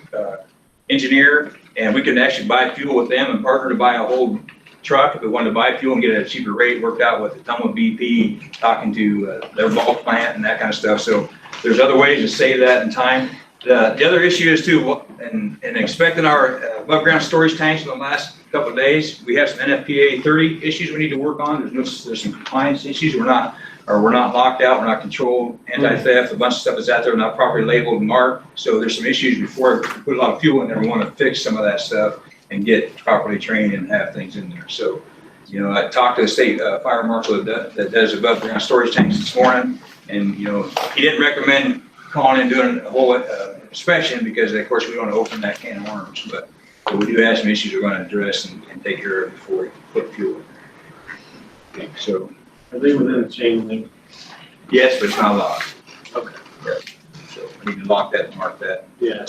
engineer, and we can actually buy fuel with them and partner to buy a whole truck if we wanted to buy fuel and get a cheaper rate. Worked out with the Tumla BP, talking to their bulk plant and that kind of stuff. So there's other ways to save that in time. The other issue is too, and expecting our above ground storage tanks in the last couple of days, we have some NFPA 30 issues we need to work on. There's some compliance issues. We're not locked out, we're not controlled, anti-theft, a bunch of stuff is out there not properly labeled and marked. So there's some issues before we put a lot of fuel in there. We want to fix some of that stuff and get properly trained and have things in there. So, I talked to the state fire marshal that does above ground storage tanks this morning, and he didn't recommend calling and doing a whole inspection because, of course, we don't want to open that can of worms. But we do have some issues we're going to address and take care of before we put fuel in there. Okay, so. Are they within a chain link? Yes, but it's not locked. Okay. Yeah. So we need to lock that and mark that. Yeah.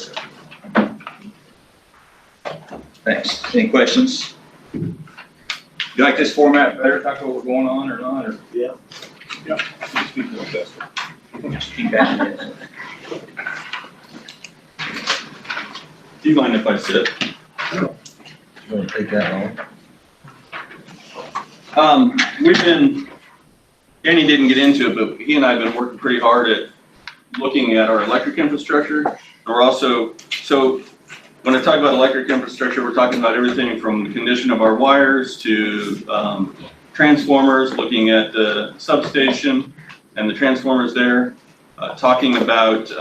Thanks. Any questions? You like this format better? Talk about what's going on or not? Or? Yeah. Yeah. Speak a little faster. Speak back. Do you mind if I sit? You want to take that on? We've been Danny didn't get into it, but he and I have been working pretty hard at looking at our electric infrastructure. And we're also, so when I talk about electric infrastructure, we're talking about everything from the condition of our wires to transformers, looking at the substation and the transformers there, talking about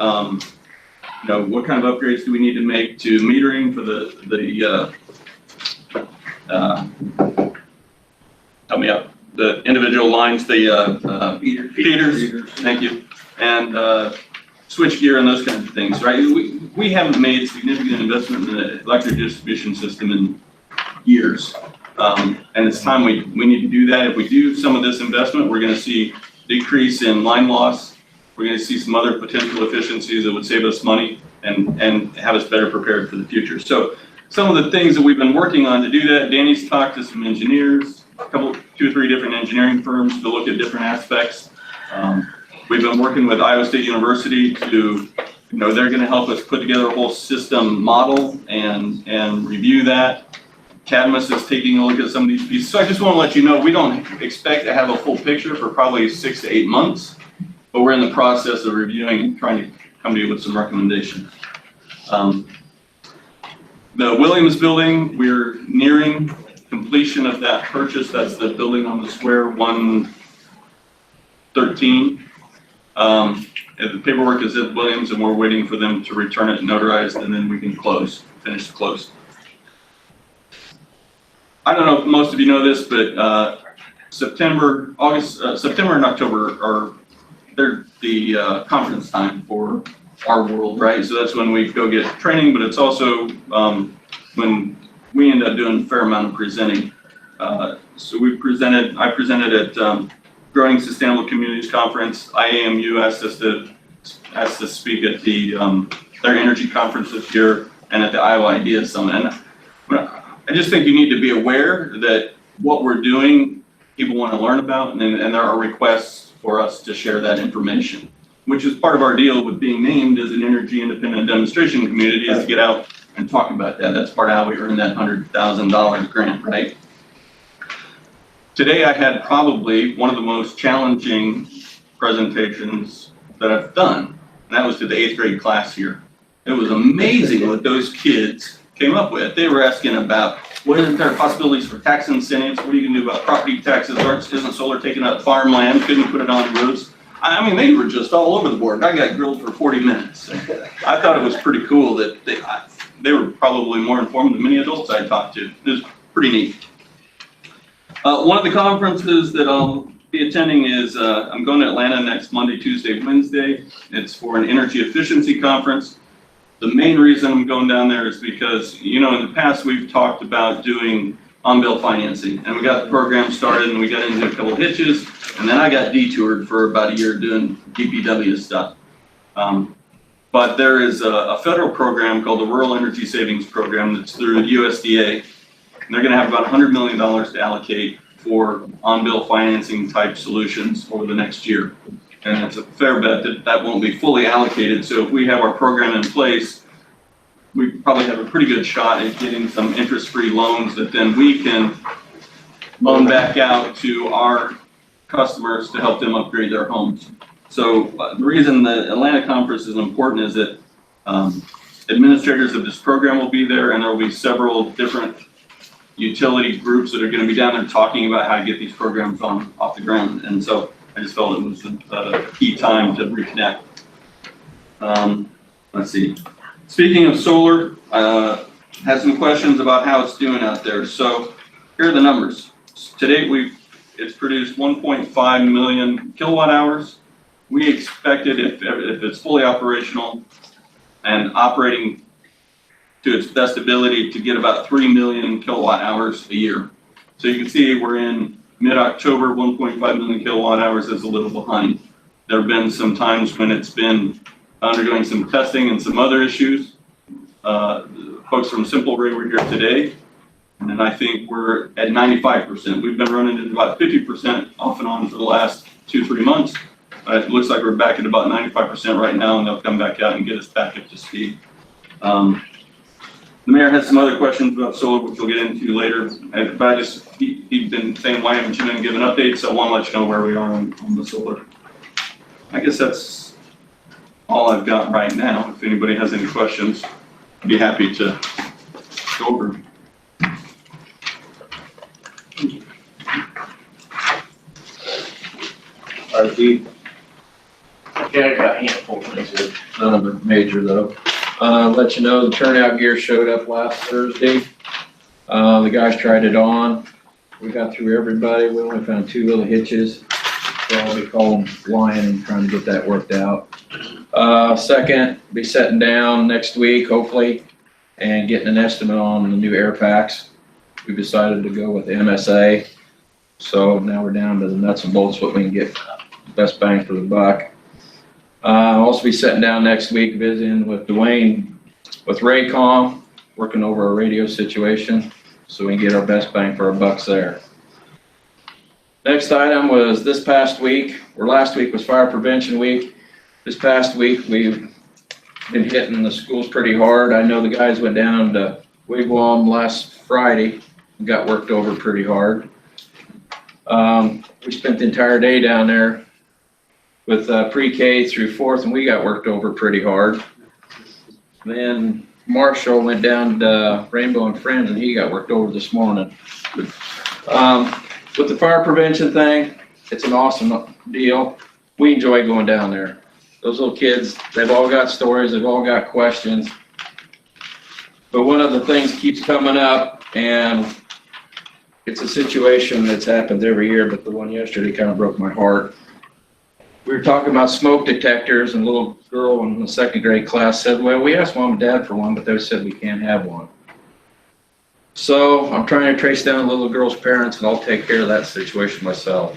what kind of upgrades do we need to make to metering for help me out, the individual lines, the feeders, thank you, and switch gear and those kinds of things, right? We haven't made significant investment in the electric distribution system in years. And it's time we need to do that. If we do some of this investment, we're gonna see decrease in line loss. We're gonna see some other potential efficiencies that would save us money and have us better prepared for the future. So some of the things that we've been working on to do that, Danny's talked to some engineers, two or three different engineering firms to look at different aspects. We've been working with Iowa State University to, they're gonna help us put together a whole system model and review that. Cadmus is taking a look at some of these pieces. So I just wanna let you know, we don't expect to have a full picture for probably 6 to 8 months, but we're in the process of reviewing and trying to come to you with some recommendations. The Williams building, we're nearing completion of that purchase. That's the building on the square, 113. The paperwork is at Williams and we're waiting for them to return it notarized and then we can finish the close. I don't know if most of you know this, but September and October they're the conference time for our world, right? So that's when we go get training, but it's also when we end up doing a fair amount of presenting. So I presented at Growing Sustainable Communities Conference. IAMU asked us to speak at their energy conference this year and at the Iowa Ideas Summit. And I just think you need to be aware that what we're doing, people want to learn about, and there are requests for us to share that information, which is part of our deal with being named as an energy independent demonstration community, is to get out and talk about that. That's part of how we earn that $100,000 grant, right? Today I had probably one of the most challenging presentations that I've done, and that was to the 8th grade class here. It was amazing what those kids came up with. They were asking about, what are there possibilities for tax incentives? What are you gonna do about property taxes? Isn't solar taking up farmland? Couldn't you put it on roofs? I mean, they were just all over the board. I got grilled for 40 minutes. I thought it was pretty cool that they were probably more informed than many adults I talked to. It was pretty neat. One of the conferences that I'll be attending is, I'm going to Atlanta next Monday, Tuesday, Wednesday. It's for an energy efficiency conference. The main reason I'm going down there is because, in the past we've talked about doing on-bill financing, and we got the program started and we got into a couple of hitches, and then I got detoured for about a year doing DPW stuff. But there is a federal program called the Rural Energy Savings Program that's through the USDA. And they're gonna have about $100 million to allocate for on-bill financing type solutions over the next year. And it's a fair bet that won't be fully allocated. So if we have our program in place, we probably have a pretty good shot at getting some interest-free loans that then we can loan back out to our customers to help them upgrade their homes. So the reason the Atlanta conference is important is that administrators of this program will be there, and there will be several different utility groups that are going to be down there talking about how to get these programs off the ground. And so I just felt it was a key time to reconnect. Let's see. Speaking of solar, had some questions about how it's doing out there. So here are the numbers. To date, it's produced 1.5 million kilowatt hours. We expected, if it's fully operational and operating to its best ability, to get about 3 million kilowatt hours a year. So you can see we're in mid-October, 1.5 million kilowatt hours is a little behind. There have been some times when it's been undergoing some testing and some other issues. Folks from Simple Ray were here today, and I think we're at 95%. We've been running at about 50% off and on for the last 2-3 months. It looks like we're back at about 95% right now, and they'll come back out and get us back up to speed. The mayor has some other questions about solar, which we'll get into later. But I just, he's been saying, why haven't you been giving updates? So I want to let you know where we are on the solar. I guess that's all I've got right now. If anybody has any questions, I'd be happy to go over. RG. Okay, I got a handful of things here, none of them major though. Let you know, the turnout gear showed up last Thursday. The guys tried it on. We got through everybody. We only found 2 little hitches. So we call them flying and trying to get that worked out. Second, be setting down next week, hopefully, and getting an estimate on the new air packs. We decided to go with the MSA. So now we're down to the nuts and bolts, what we can get best bang for the buck. I'll also be sitting down next week visiting with Dwayne with Raycom, working over a radio situation so we can get our best bang for our bucks there. Next item was this past week, or last week was Fire Prevention Week. This past week we've been hitting the schools pretty hard. I know the guys went down to Wigwam last Friday and got worked over pretty hard. We spent the entire day down there with pre-K through 4th, and we got worked over pretty hard. Then Marshall went down to Rainbow and Friends, and he got worked over this morning. With the fire prevention thing, it's an awesome deal. We enjoy going down there. Those little kids, they've all got stories, they've all got questions. But one of the things keeps coming up, and it's a situation that's happens every year, but the one yesterday kind of broke my heart. We were talking about smoke detectors, and a little girl in the 2nd grade class said, well, we asked mom and dad for one, but they said we can't have one. So I'm trying to trace down the little girl's parents, and I'll take care of that situation myself.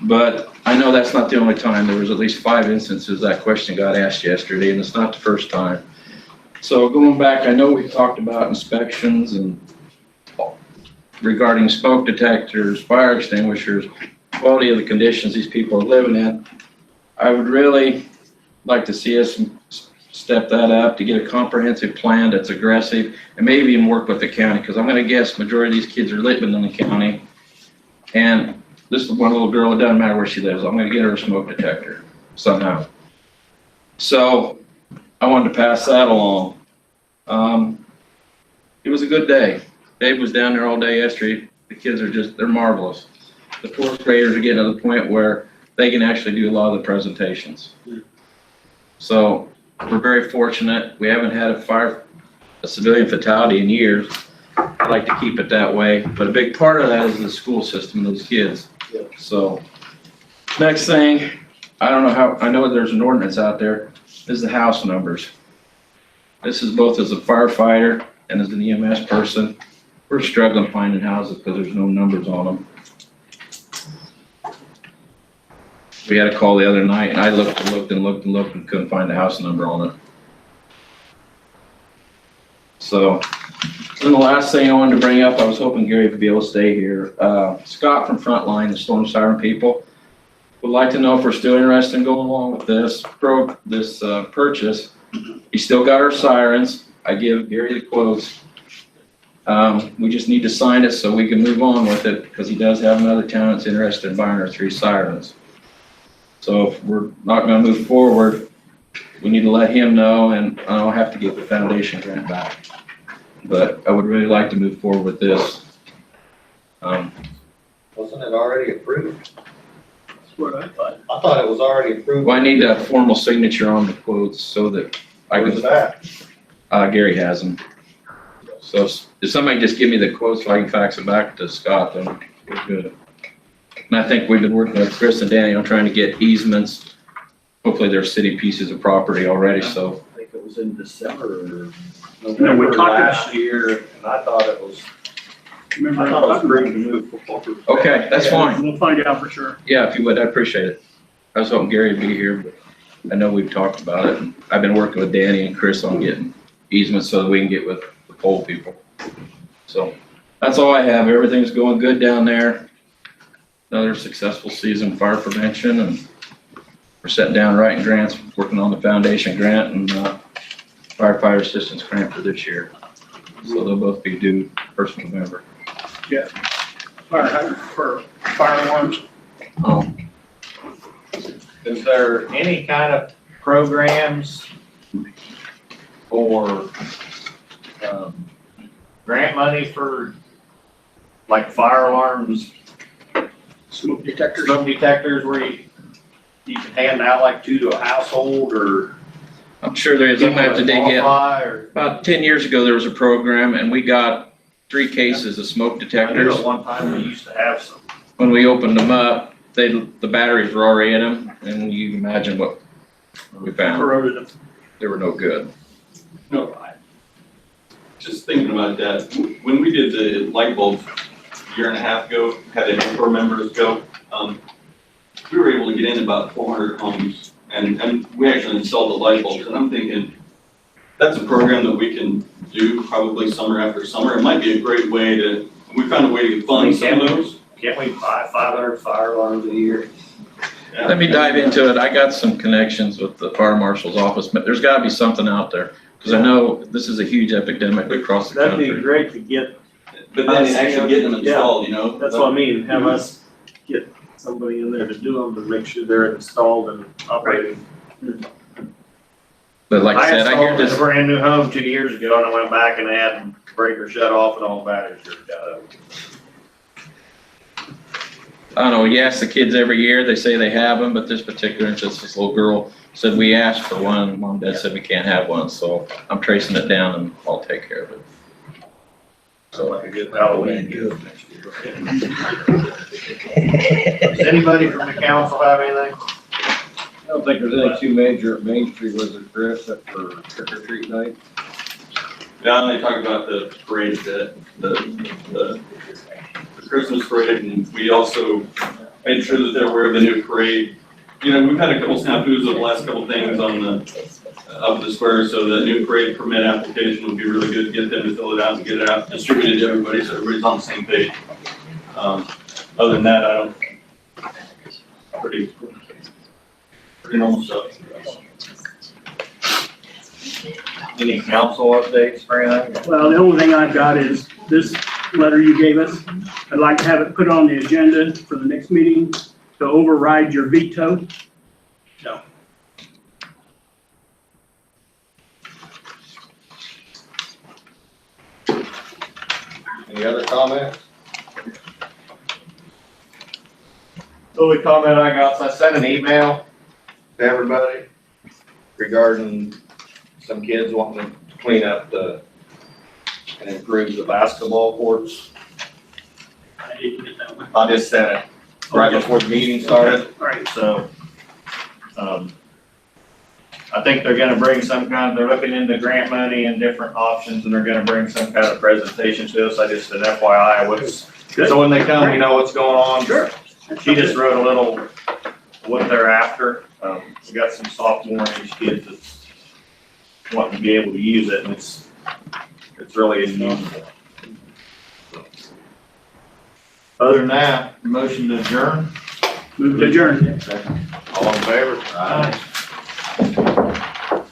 But I know that's not the only time. There was at least 5 instances that question got asked yesterday, and it's not the first time. So going back, I know we've talked about inspections and regarding smoke detectors, fire extinguishers, quality of the conditions these people are living in. I would really like to see us step that up to get a comprehensive plan that's aggressive, and maybe even work with the county, because I'm going to guess majority of these kids are living in the county. And this is one little girl, it doesn't matter where she lives, I'm going to get her a smoke detector somehow. So I wanted to pass that along. It was a good day. Dave was down there all day yesterday. The kids are they're marvelous. The 4th graders are getting to the point where they can actually do a lot of the presentations. So we're very fortunate. We haven't had a civilian fatality in years. I'd like to keep it that way, but a big part of that is the school system, those kids. So next thing, I don't know how, I know there's an ordinance out there, is the house numbers. This is both as a firefighter and as an EMS person. We're struggling finding houses because there's no numbers on them. We had a call the other night, and I looked and couldn't find the house number on it. So, then the last thing I wanted to bring up, I was hoping Gary could be able to stay here. Scott from Frontline, the storm siren people, would like to know if we're still interested in going along with this purchase. We still got our sirens. I give Gary the quotes. We just need to sign it so we can move on with it, because he does have another town that's interested in buying our 3 sirens. So if we're not gonna move forward, we need to let him know, and I'll have to get the foundation grant back. But I would really like to move forward with this. Wasn't it already approved? That's what I thought. I thought it was already approved. Well, I need a formal signature on the quotes so that I Where's can. that? Gary has them. So if somebody just give me the quotes so I can fax it back to Scott, then we're good. And I think we've been working with Chris and Danny on trying to get easements. Hopefully they're city pieces of property already, so. I think it was in December or No, we November talked last about- year, and I thought it was Remember, ready to move forward. Okay, that's fine. We'll find out for sure. Yeah, if you would, I'd appreciate it. I was hoping Gary would be here, but I know we've talked about it. And I've been working with Danny and Chris on getting easements so that we can get with the pole people. So that's all I have. Everything's going good down there. Another successful season fire prevention, and we're sitting down writing grants, working on the foundation grant and firefighter assistance grant for this year. So they'll both be due 1st of November. Fire hydrant for fire alarms. Is there any kind of programs or, grant money for like fire alarms, Smoke detectors. smoke detectors where you can hand out like 2 to a household or? I'm sure there is. I'm gonna have to dig in. Qualify or- About 10 years ago, there was a program and we got 3 cases of smoke I knew detectors. at one time we used to have some. When we opened them up, the batteries were already in them, and you can imagine what we found. Corroded them. They were no good. No, just thinking about that, when we did the light bulbs a year and a half ago, had our members go, we were able to get in about 400 homes, and we actually installed the light bulbs, and I'm thinking, that's a program that we can do probably summer after summer. It might be a great way to, we found a way to fund some of those. Can't we buy 500 fire alarms a year? Yeah. Let me dive into it. I got some connections with the fire marshal's office, but there's gotta be something out there. Cause I know this is a huge epidemic across the That'd be country. great to get. But then actually getting them installed, you know? That's what I mean, have us get somebody in there to do them, to make sure they're installed and operating. But like I said, I hear installed this, a brand new home 2 years ago and I went back and had the breaker shut off and all the batteries were got out. I don't know, you ask the kids every year, they say they have them, but this particular instance, this little girl said we asked for one, mom and dad said we can't have one, so I'm tracing it down and I'll take care of it. So like a good Halloween gift next year. Does anybody from the council have anything? I don't think there's any too major at Main Street, was it, Chris, except for trick or treat night? Yeah, they talk about the parade, the Christmas parade, and we also made sure that they're aware of the new parade. You know, we've had a couple snafus of the last couple things on the, of the square, so the new parade permit application would be really good to get them to fill it out and get it out, distributed to everybody, so everybody's on the same page. Other than that, I don't, pretty normal stuff. Any council updates or anything? Well, the only thing I've got is this letter you gave us. I'd like to have it put on the agenda for the next meeting to override your veto. So. Any other comments? The only comment I got, so I sent an email to everybody regarding some kids wanting to clean up and improve the basketball courts. I didn't get that one. I just sent it right before the meeting started, All right. so, I think they're gonna bring they're looking into grant money and different options, and they're gonna bring some kind of presentation to us. I just said FYI, so when they come, we know what's going on. Sure. She just wrote a little, what they're after. We got some sophomore age kids that's wanting to be able to use it, and it's really unusual. Other than that, motion to adjourn? Move to adjourn. All in favor? Aye.